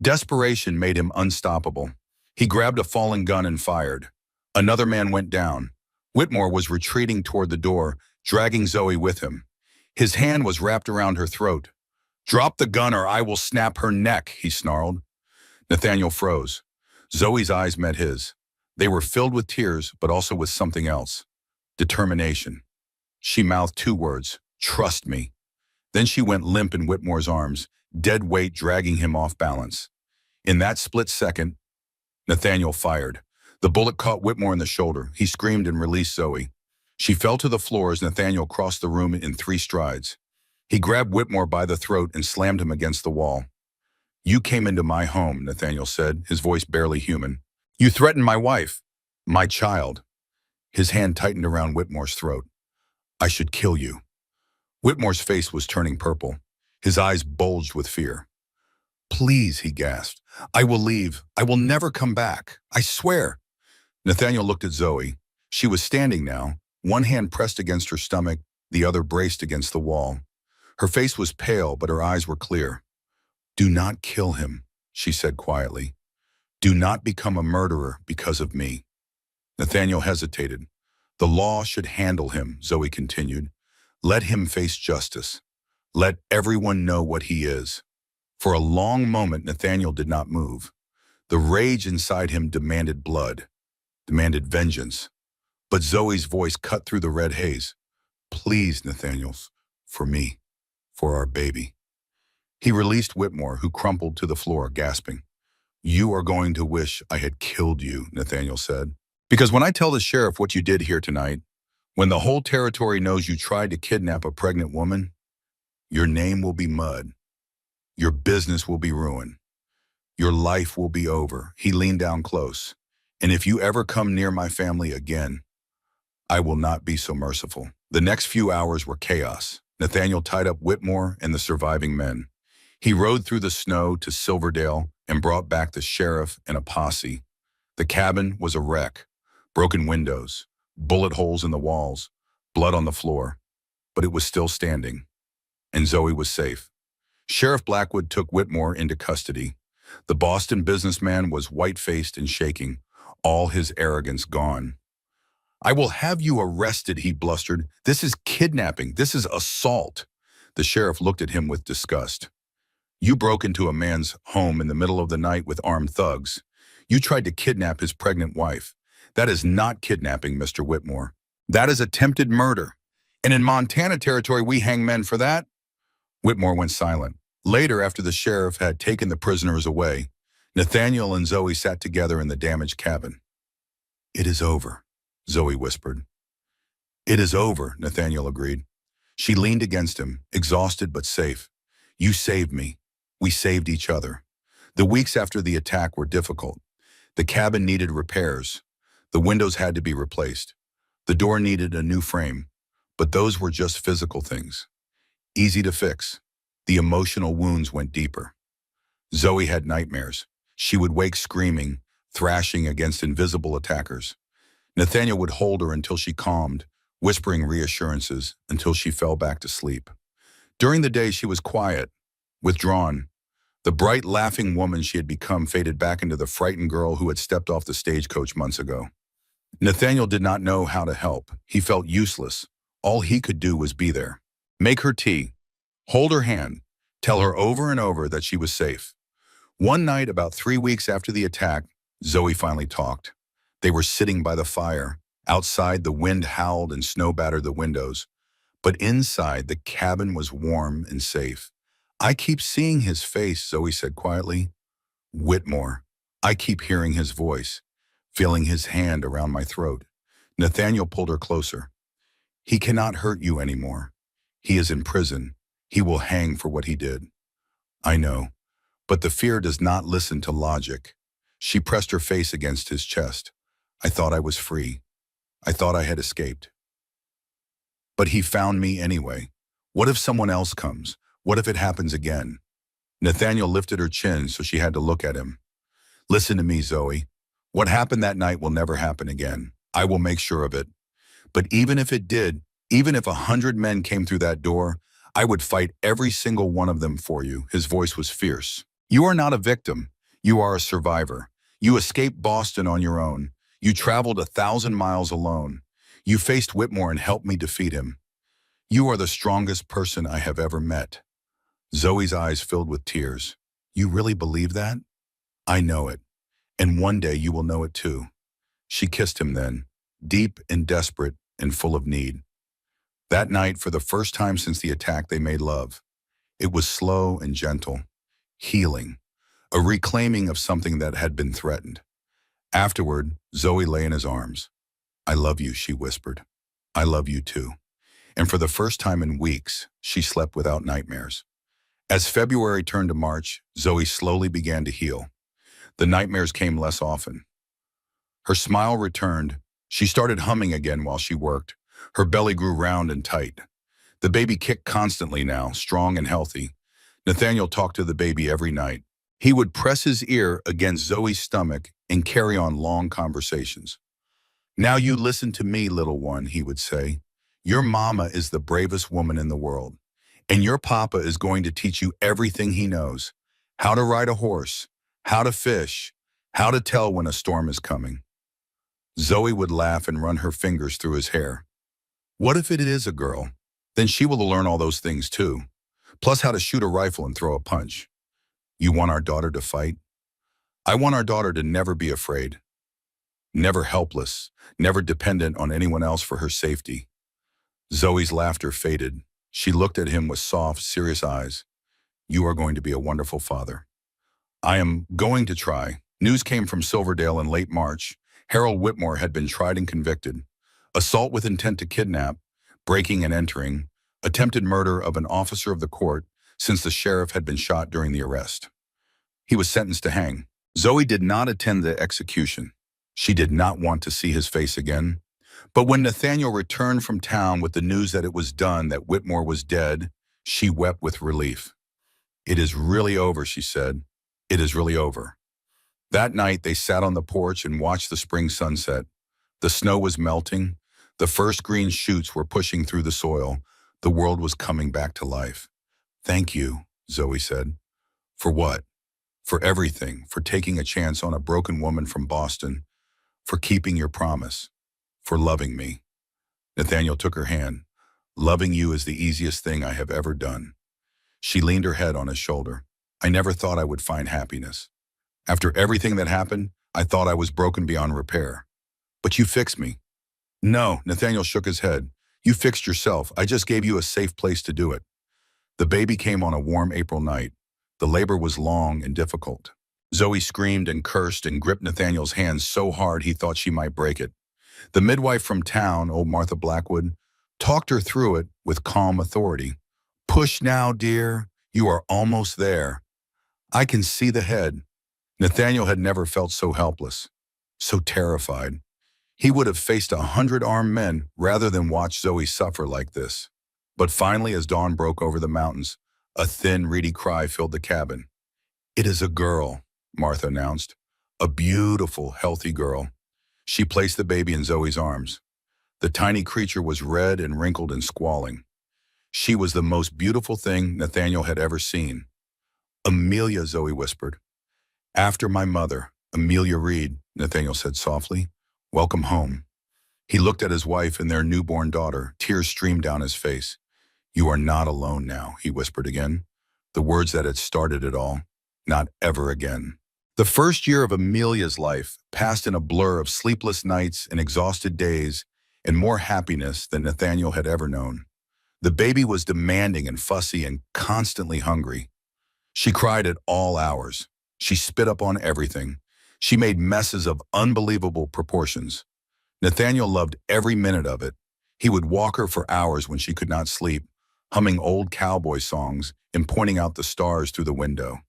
Desperation made him unstoppable. He grabbed a fallen gun and fired. Another man went down. Whitmore was retreating toward the door, dragging Zoe with him. His hand was wrapped around her throat. "Drop the gun or I will snap her neck," he snarled. Nathaniel froze. Zoe's eyes met his. They were filled with tears, but also with something else. Determination. She mouthed two words, "Trust me." Then she went limp in Whitmore's arms, dead weight dragging him off balance. In that split second, Nathaniel fired. The bullet caught Whitmore in the shoulder. He screamed and released Zoe. She fell to the floor as Nathaniel crossed the room in 3 strides. He grabbed Whitmore by the throat and slammed him against the wall. "You came into my home," Nathaniel said, his voice barely human. "You threatened my wife, my child." His hand tightened around Whitmore's throat. "I should kill you." Whitmore's face was turning purple. His eyes bulged with fear. "Please," he gasped. "I will leave. I will never come back. I swear." Nathaniel looked at Zoe. She was standing now, one hand pressed against her stomach, the other braced against the wall. Her face was pale, but her eyes were clear. "Do not kill him," she said quietly. "Do not become a murderer because of me." Nathaniel hesitated. "The law should handle him," Zoe continued. "Let him face justice. Let everyone know what he is." For a long moment, Nathaniel did not move. The rage inside him demanded blood, demanded vengeance. But Zoe's voice cut through the red haze. "Please, Nathaniel, for me, for our baby." He released Whitmore, who crumpled to the floor, gasping. "You are going to wish I had killed you," Nathaniel said. "Because when I tell the sheriff what you did here tonight, when the whole territory knows you tried to kidnap a pregnant woman, your name will be mud. Your business will be ruined. Your life will be over." He leaned down close. "And if you ever come near my family again, I will not be so merciful." The next few hours were chaos. Nathaniel tied up Whitmore and the surviving men. He rode through the snow to Silverdale and brought back the sheriff and a posse. The cabin was a wreck. Broken windows, bullet holes in the walls, blood on the floor. But it was still standing. And Zoe was safe. Sheriff Blackwood took Whitmore into custody. The Boston businessman was white-faced and shaking, all his arrogance gone. "I will have you arrested," he blustered. "This is kidnapping. This is assault." The sheriff looked at him with disgust. "You broke into a man's home in the middle of the night with armed thugs. You tried to kidnap his pregnant wife. That is not kidnapping, Mr. Whitmore. That is attempted murder. And in Montana territory, we hang men for that." Whitmore went silent. Later, after the sheriff had taken the prisoners away, Nathaniel and Zoe sat together in the damaged cabin. "It is over," Zoe whispered. "It is over," Nathaniel agreed. She leaned against him, exhausted but safe. "You saved me. We saved each other." The weeks after the attack were difficult. The cabin needed repairs. The windows had to be replaced. The door needed a new frame. But those were just physical things. Easy to fix. The emotional wounds went deeper. Zoe had nightmares. She would wake screaming, thrashing against invisible attackers. Nathaniel would hold her until she calmed, whispering reassurances until she fell back to sleep. During the day, she was quiet, withdrawn. The bright, laughing woman she had become faded back into the frightened girl who had stepped off the stagecoach months ago. Nathaniel did not know how to help. He felt useless. All he could do was be there. Make her tea. Hold her hand. Tell her over and over that she was safe. One night, about 3 weeks after the attack, Zoe finally talked. They were sitting by the fire. Outside, the wind howled and snow battered the windows. But inside, the cabin was warm and safe. "I keep seeing his face," Zoe said quietly. "Whitmore. I keep hearing his voice, feeling his hand around my throat." Nathaniel pulled her closer. "He cannot hurt you anymore. He is in prison. He will hang for what he did." "I know, but the fear does not listen to logic." She pressed her face against his chest. "I thought I was free. I thought I had escaped. But he found me anyway. What if someone else comes? What if it happens again?" Nathaniel lifted her chin so she had to look at him. "Listen to me, Zoe. What happened that night will never happen again. I will make sure of it. But even if it did, even if 100 men came through that door, I would fight every single one of them for you." His voice was fierce. "You are not a victim. You are a survivor. You escaped Boston on your own. You traveled 1,000 miles alone. You faced Whitmore and helped me defeat him. You are the strongest person I have ever met." Zoe's eyes filled with tears. "You really believe that?" "I know it. And one day you will know it too." She kissed him then, deep and desperate and full of need. That night, for the first time since the attack, they made love. It was slow and gentle, healing, a reclaiming of something that had been threatened. Afterward, Zoe lay in his arms. "I love you," she whispered. "I love you too." And for the first time in weeks, she slept without nightmares. As February turned to March, Zoe slowly began to heal. The nightmares came less often. Her smile returned. She started humming again while she worked. Her belly grew round and tight. The baby kicked constantly now, strong and healthy. Nathaniel talked to the baby every night. He would press his ear against Zoe's stomach and carry on long conversations. "Now you listen to me, little one," he would say. "Your mama is the bravest woman in the world, and your papa is going to teach you everything he knows. How to ride a horse, how to fish, how to tell when a storm is coming." Zoe would laugh and run her fingers through his hair. "What if it is a girl? Then she will learn all those things too, plus how to shoot a rifle and throw a punch. You want our daughter to fight? I want our daughter to never be afraid, never helpless, never dependent on anyone else for her safety." Zoe's laughter faded. She looked at him with soft, serious eyes. "You are going to be a wonderful father." "I am going to try." News came from Silverdale in late March. Harold Whitmore had been tried and convicted. Assault with intent to kidnap, breaking and entering, attempted murder of an officer of the court since the sheriff had been shot during the arrest. He was sentenced to hang. Zoe did not attend the execution. She did not want to see his face again. But when Nathaniel returned from town with the news that it was done, that Whitmore was dead, she wept with relief. "It is really over," she said. "It is really over." That night, they sat on the porch and watched the spring sunset. The snow was melting. The first green shoots were pushing through the soil. The world was coming back to life. "Thank you," Zoe said. "For what?" "For everything, for taking a chance on a broken woman from Boston, for keeping your promise, for loving me." Nathaniel took her hand. "Loving you is the easiest thing I have ever done." She leaned her head on his shoulder. "I never thought I would find happiness. After everything that happened, I thought I was broken beyond repair. But you fixed me." "No," Nathaniel shook his head. "You fixed yourself. I just gave you a safe place to do it." The baby came on a warm April night. The labor was long and difficult. Zoe screamed and cursed and gripped Nathaniel's hands so hard he thought she might break it. The midwife from town, old Martha Blackwood, talked her through it with calm authority. "Push now, dear. You are almost there. I can see the head." Nathaniel had never felt so helpless, so terrified. He would have faced 100 armed men rather than watch Zoe suffer like this. But finally, as dawn broke over the mountains, a thin, reedy cry filled the cabin. "It is a girl," Martha announced. "A beautiful, healthy girl." She placed the baby in Zoe's arms. The tiny creature was red and wrinkled and squalling. She was the most beautiful thing Nathaniel had ever seen. "Amelia," Zoe whispered. "After my mother, Amelia Reed," Nathaniel said softly. "Welcome home." He looked at his wife and their newborn daughter. Tears streamed down his face. "You are not alone now," he whispered again. The words that had started it all. Not ever again. The first year of Amelia's life passed in a blur of sleepless nights and exhausted days and more happiness than Nathaniel had ever known. The baby was demanding and fussy and constantly hungry. She cried at all hours. She spit up on everything. She made messes of unbelievable proportions. Nathaniel loved every minute of it. He would walk her for hours when she could not sleep, humming old cowboy songs and pointing out the stars through the window.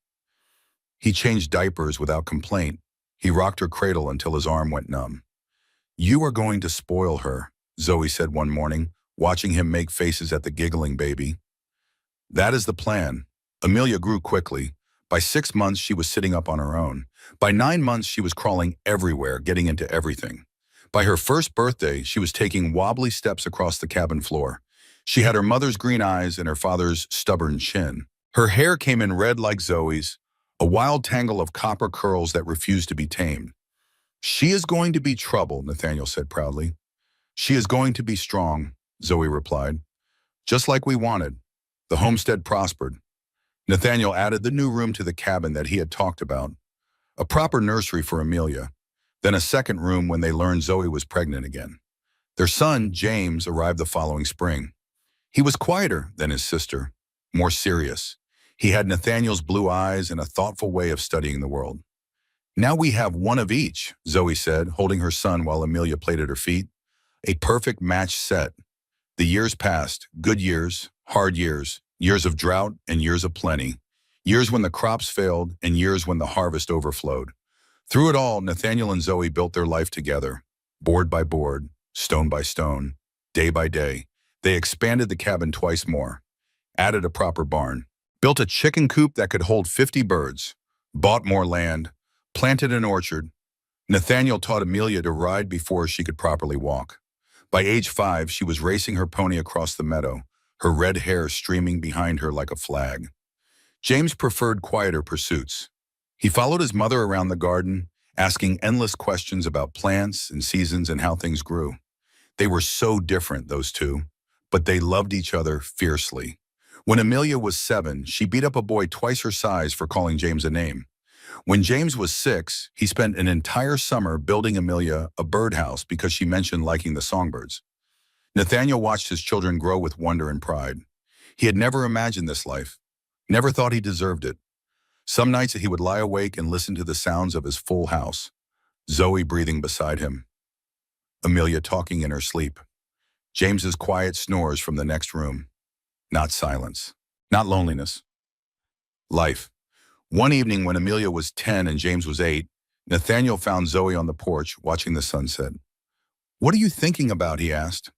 He changed diapers without complaint. He rocked her cradle until his arm went numb. "You are going to spoil her," Zoe said one morning, watching him make faces at the giggling baby. "That is the plan." Amelia grew quickly. By 6 months, she was sitting up on her own. By 9 months, she was crawling everywhere, getting into everything. By her first birthday, she was taking wobbly steps across the cabin floor. She had her mother's green eyes and her father's stubborn chin. Her hair came in red like Zoe's, a wild tangle of copper curls that refused to be tamed. "She is going to be trouble," Nathaniel said proudly. "She is going to be strong," Zoe replied. "Just like we wanted." The homestead prospered. Nathaniel added the new room to the cabin that he had talked about, a proper nursery for Amelia, then a second room when they learned Zoe was pregnant again. Their son, James, arrived the following spring. He was quieter than his sister, more serious. He had Nathaniel's blue eyes and a thoughtful way of studying the world. "Now we have one of each," Zoe said, holding her son while Amelia played at her feet. "A perfect match set." The years passed, good years, hard years, years of drought and years of plenty, years when the crops failed and years when the harvest overflowed. Through it all, Nathaniel and Zoe built their life together, board by board, stone by stone, day by day. They expanded the cabin twice more, added a proper barn, built a chicken coop that could hold 50 birds, bought more land, planted an orchard. Nathaniel taught Amelia to ride before she could properly walk. By age 5, she was racing her pony across the meadow, her red hair streaming behind her like a flag. James preferred quieter pursuits. He followed his mother around the garden, asking endless questions about plants and seasons and how things grew. They were so different, those two, but they loved each other fiercely. When Amelia was 7, she beat up a boy twice her size for calling James a name. When James was 6, he spent an entire summer building Amelia a birdhouse because she mentioned liking the songbirds. Nathaniel watched his children grow with wonder and pride. He had never imagined this life, never thought he deserved it. Some nights he would lie awake and listen to the sounds of his full house, Zoe breathing beside him, Amelia talking in her sleep, James's quiet snores from the next room. Not silence, not loneliness. Life. One evening when Amelia was 10 and James was 8, Nathaniel found Zoe on the porch watching the sunset. "What are you thinking about?" he asked.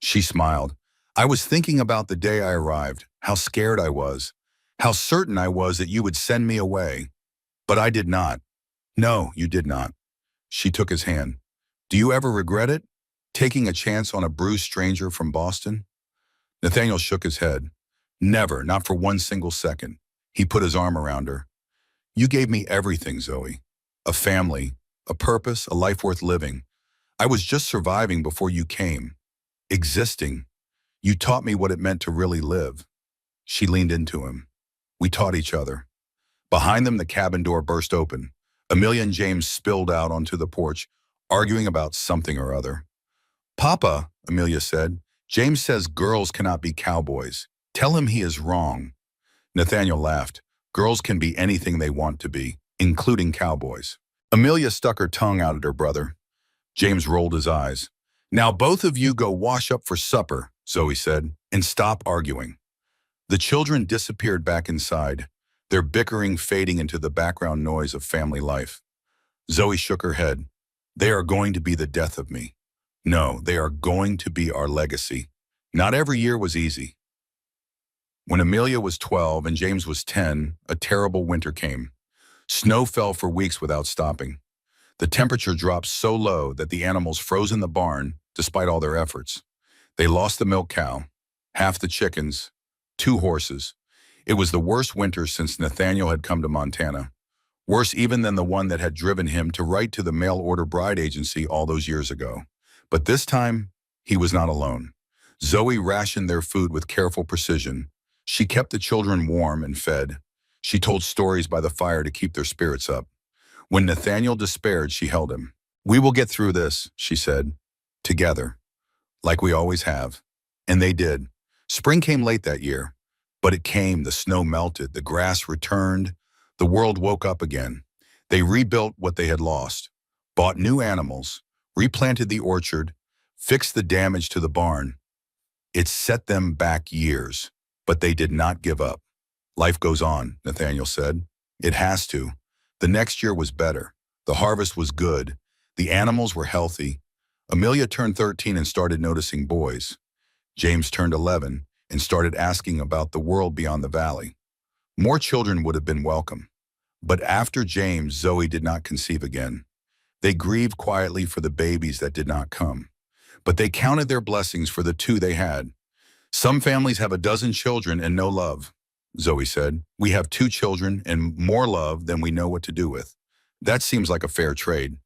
She smiled. "I was thinking about the day I arrived, how scared I was, how certain I was that you would send me away. But I did not." "No, you did not." She took his hand. "Do you ever regret it? Taking a chance on a bruised stranger from Boston?" Nathaniel shook his head. "Never, not for one single second." He put his arm around her. "You gave me everything, Zoe. A family, a purpose, a life worth living. I was just surviving before you came. Existing. You taught me what it meant to really live." She leaned into him. We taught each other. Behind them, the cabin door burst open. Amelia and James spilled out onto the porch, arguing about something or other. "Papa," Amelia said, "James says girls cannot be cowboys. Tell him he is wrong." Nathaniel laughed. "Girls can be anything they want to be, including cowboys." Amelia stuck her tongue out at her brother. James rolled his eyes. "Now both of you go wash up for supper," Zoe said, "and stop arguing." The children disappeared back inside, their bickering fading into the background noise of family life. Zoe shook her head. "They are going to be the death of me. No, they are going to be our legacy. Not every year was easy." When Amelia was 12 and James was 10, a terrible winter came. Snow fell for weeks without stopping. The temperature dropped so low that the animals froze in the barn despite all their efforts. They lost the milk cow, half the chickens, 2 horses. It was the worst winter since Nathaniel had come to Montana. Worse even than the one that had driven him to write to the mail-order bride agency all those years ago. But this time, he was not alone. Zoe rationed their food with careful precision. She kept the children warm and fed. She told stories by the fire to keep their spirits up. When Nathaniel despaired, she held him. "We will get through this," she said, "together, like we always have." And they did. Spring came late that year, but it came, the snow melted, the grass returned, the world woke up again. They rebuilt what they had lost, bought new animals, replanted the orchard, fixed the damage to the barn. It set them back years, but they did not give up. "Life goes on," Nathaniel said. "It has to." The next year was better. The harvest was good. The animals were healthy. Amelia turned 13 and started noticing boys. James turned 11 and started asking about the world beyond the valley. More children would have been welcome. But after James, Zoe did not conceive again. They grieved quietly for the babies that did not come, but they counted their blessings for the two they had. Some families have a dozen children and no love, Zoe said. We have two children and more love than we know what to do with. That seems like a fair trade,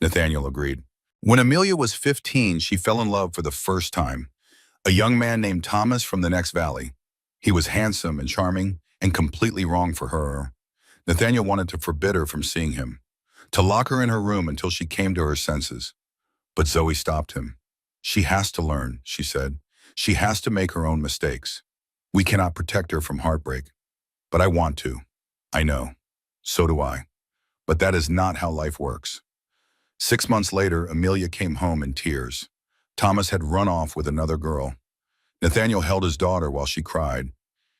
Nathaniel agreed. When Amelia was 15, she fell in love for the first time. A young man named Thomas from the next valley. He was handsome and charming and completely wrong for her. Nathaniel wanted to forbid her from seeing him, to lock her in her room until she came to her senses. But Zoe stopped him. She has to learn, she said. She has to make her own mistakes. We cannot protect her from heartbreak. But I want to. I know. So do I. But that is not how life works. 6 months later, Amelia came home in tears. Thomas had run off with another girl. Nathaniel held his daughter while she cried.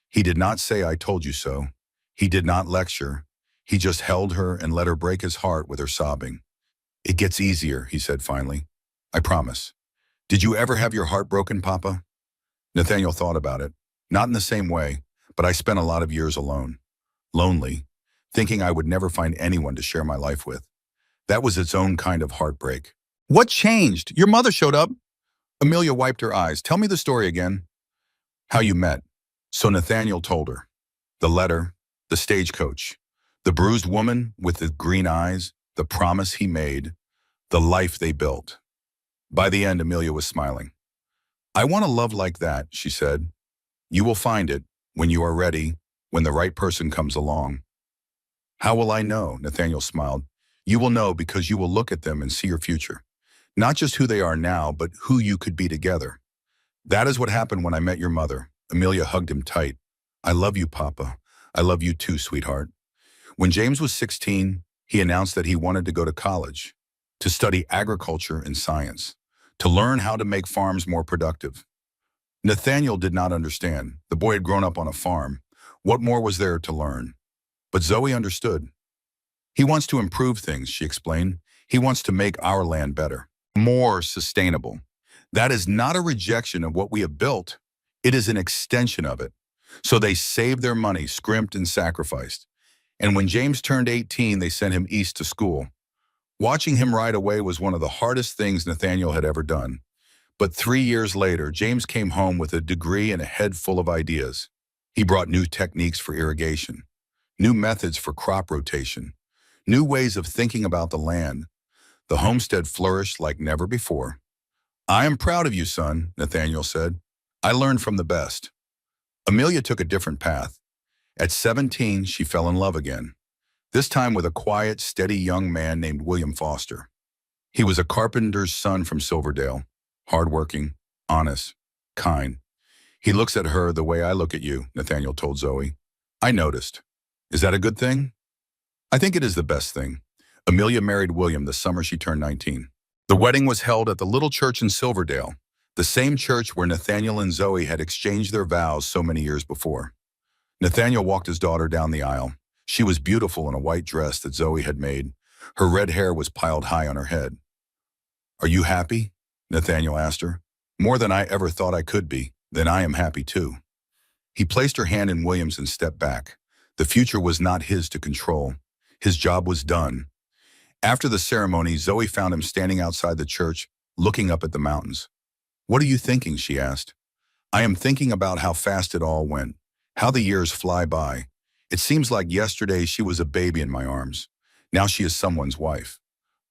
He did not say, "I told you so." He did not lecture. He just held her and let her break his heart with her sobbing. "It gets easier," he said finally. "I promise." "Did you ever have your heart broken, Papa?" Nathaniel thought about it. Not in the same way, but I spent a lot of years alone. Lonely, thinking I would never find anyone to share my life with. That was its own kind of heartbreak. "What changed? Your mother showed up." Amelia wiped her eyes. "Tell me the story again." "How you met." So Nathaniel told her. The letter, the stagecoach, the bruised woman with the green eyes, the promise he made, the life they built. By the end, Amelia was smiling. "I want a love like that," she said. "You will find it when you are ready, when the right person comes along." "How will I know?" Nathaniel smiled. "You will know because you will look at them and see your future. Not just who they are now, but who you could be together." "That is what happened when I met your mother." Amelia hugged him tight. "I love you, Papa. I love you too, sweetheart." When James was 16, he announced that he wanted to go to college, to study agriculture and science, to learn how to make farms more productive. Nathaniel did not understand. The boy had grown up on a farm. What more was there to learn? But Zoe understood. "He wants to improve things," she explained. "He wants to make our land better, more sustainable. That is not a rejection of what we have built. It is an extension of it." So they saved their money, scrimped and sacrificed. And when James turned 18, they sent him east to school. Watching him ride away was one of the hardest things Nathaniel had ever done. But 3 years later, James came home with a degree and a head full of ideas. He brought new techniques for irrigation, new methods for crop rotation, new ways of thinking about the land. The homestead flourished like never before. "I am proud of you, son," Nathaniel said. "I learned from the best." Amelia took a different path. At 17, she fell in love again, this time with a quiet, steady young man named William Foster. He was a carpenter's son from Silverdale, hardworking, honest, kind. "He looks at her the way I look at you," Nathaniel told Zoe. "I noticed. Is that a good thing?" "I think it is the best thing." Amelia married William the summer she turned 19. The wedding was held at the little church in Silverdale, the same church where Nathaniel and Zoe had exchanged their vows so many years before. Nathaniel walked his daughter down the aisle. She was beautiful in a white dress that Zoe had made. Her red hair was piled high on her head. "Are you happy?" Nathaniel asked her. "More than I ever thought I could be. Then I am happy too." He placed her hand in William's and stepped back. The future was not his to control. His job was done. After the ceremony, Zoe found him standing outside the church, looking up at the mountains. "What are you thinking?" she asked. "I am thinking about how fast it all went, how the years fly by. It seems like yesterday she was a baby in my arms. Now she is someone's wife."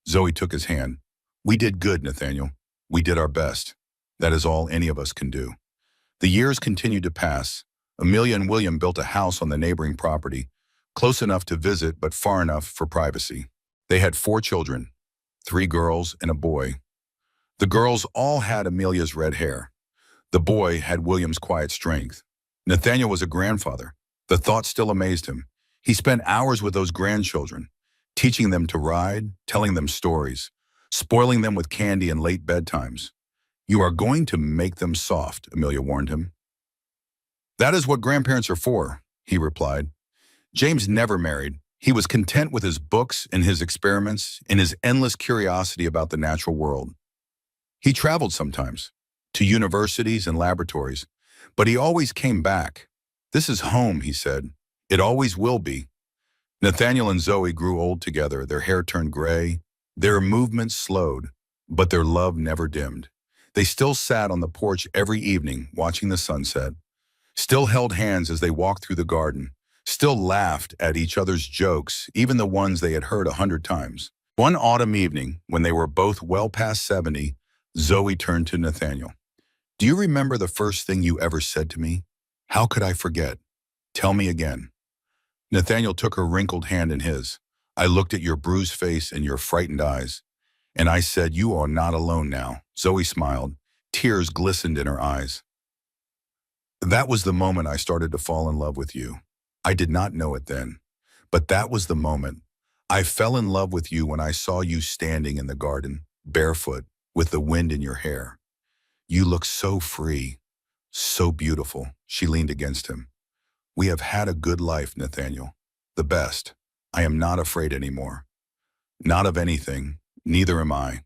Zoe took his hand. "We did good, Nathaniel. We did our best. That is all any of us can do." The years continued to pass. Amelia and William built a house on the neighboring property, close enough to visit but far enough for privacy. They had 4 children, 3 girls and a boy. The girls all had Amelia's red hair. The boy had William's quiet strength. Nathaniel was a grandfather. The thought still amazed him. He spent hours with those grandchildren, teaching them to ride, telling them stories, spoiling them with candy and late bedtimes. "You are going to make them soft," Amelia warned him. "That is what grandparents are for," he replied. James never married. He was content with his books and his experiments and his endless curiosity about the natural world. He traveled sometimes, to universities and laboratories, but he always came back. "This is home," he said. "It always will be." Nathaniel and Zoe grew old together. Their hair turned gray, Their movements slowed, but their love never dimmed. They still sat on the porch every evening watching the sunset, still held hands as they walked through the garden, still laughed at each other's jokes, even the ones they had heard 100 times. One autumn evening, when they were both well past 70, Zoe turned to Nathaniel. "Do you remember the first thing you ever said to me? How could I forget? Tell me again." Nathaniel took her wrinkled hand in his. "I looked at your bruised face and your frightened eyes, and I said, 'You are not alone now.'" Zoe smiled. Tears glistened in her eyes. "That was the moment I started to fall in love with you. I did not know it then, but that was the moment. I fell in love with you when I saw you standing in the garden, barefoot, with the wind in your hair. You look so free, so beautiful." She leaned against him. "We have had a good life, Nathaniel. The best. I am not afraid anymore. Not of anything. Neither am I."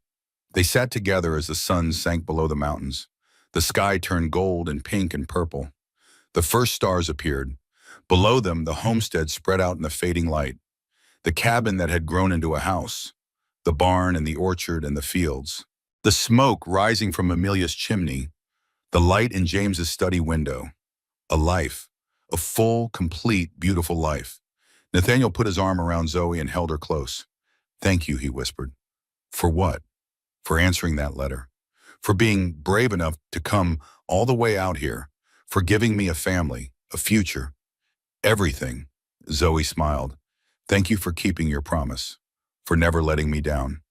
They sat together as the sun sank below the mountains. The sky turned gold and pink and purple. The first stars appeared. Below them, the homestead spread out in the fading light. The cabin that had grown into a house. The barn and the orchard and the fields. The smoke rising from Amelia's chimney. The light in James's study window. A life. A full, complete, beautiful life. Nathaniel put his arm around Zoe and held her close. "Thank you," he whispered. "For what?" "For answering that letter. For being brave enough to come all the way out here. For giving me a family, a future. Everything." Zoe smiled. "Thank you for keeping your promise. For never letting me down.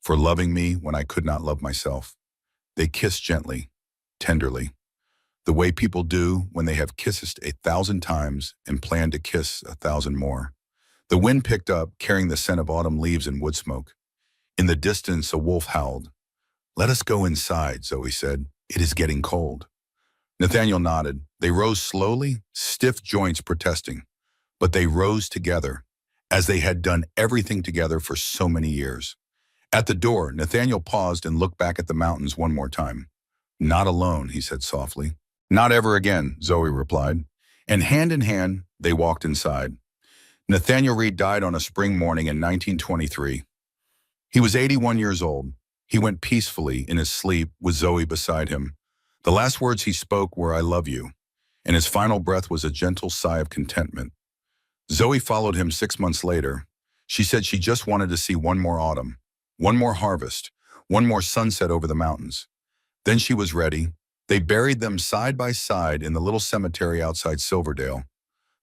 For loving me when I could not love myself." They kissed gently, tenderly. The way people do when they have kissed 1,000 times and plan to kiss 1,000 more. The wind picked up, carrying the scent of autumn leaves and wood smoke. In the distance, a wolf howled. "Let us go inside," Zoe said. "It is getting cold." Nathaniel nodded. They rose slowly, stiff joints protesting. But they rose together, as they had done everything together for so many years. At the door, Nathaniel paused and looked back at the mountains one more time. "Not alone," he said softly. "Not ever again," Zoe replied. And hand in hand, they walked inside. Nathaniel Reed died on a spring morning in 1923. He was 81 years old. He went peacefully in his sleep with Zoe beside him. The last words he spoke were, "I love you," and his final breath was a gentle sigh of contentment. Zoe followed him 6 months later. She said she just wanted to see one more autumn, one more harvest, one more sunset over the mountains. Then she was ready. They buried them side by side in the little cemetery outside Silverdale.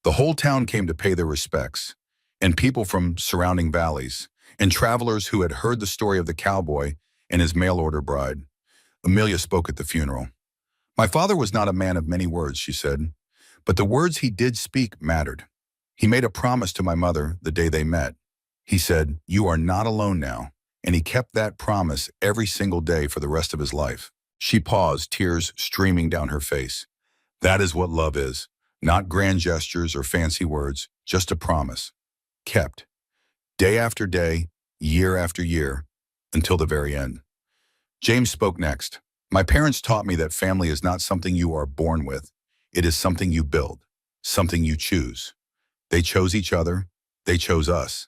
The whole town came to pay their respects, and people from surrounding valleys, and travelers who had heard the story of the cowboy and his mail-order bride. Amelia spoke at the funeral. "My father was not a man of many words," she said, "but the words he did speak mattered. He made a promise to my mother the day they met. He said, 'You are not alone now,' and he kept that promise every single day for the rest of his life." She paused, tears streaming down her face. That is what love is. Not grand gestures or fancy words, just a promise. Kept. Day after day, year after year, until the very end. James spoke next. "My parents taught me that family is not something you are born with. It is something you build, something you choose. They chose each other. They chose us.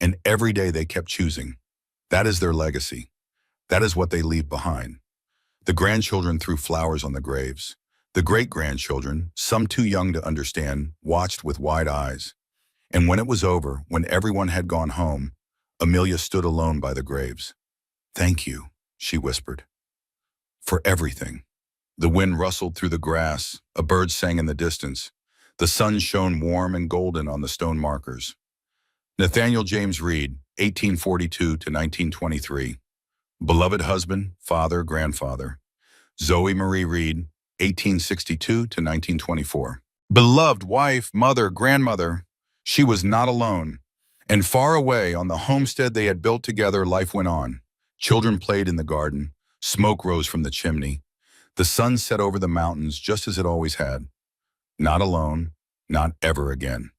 And every day they kept choosing. That is their legacy. That is what they leave behind." The grandchildren threw flowers on the graves. The great-grandchildren, some too young to understand, watched with wide eyes. And when it was over, when everyone had gone home, Amelia stood alone by the graves. "Thank you," she whispered, "for everything." The wind rustled through the grass. A bird sang in the distance. The sun shone warm and golden on the stone markers. Nathaniel James Reed, 1842 to 1923. Beloved husband, father, grandfather. Zoe Marie Reed, 1862 to 1924. Beloved wife, mother, grandmother. She was not alone. And far away on the homestead they had built together, life went on. Children played in the garden. Smoke rose from the chimney. The sun set over the mountains just as it always had. Not alone, not ever again.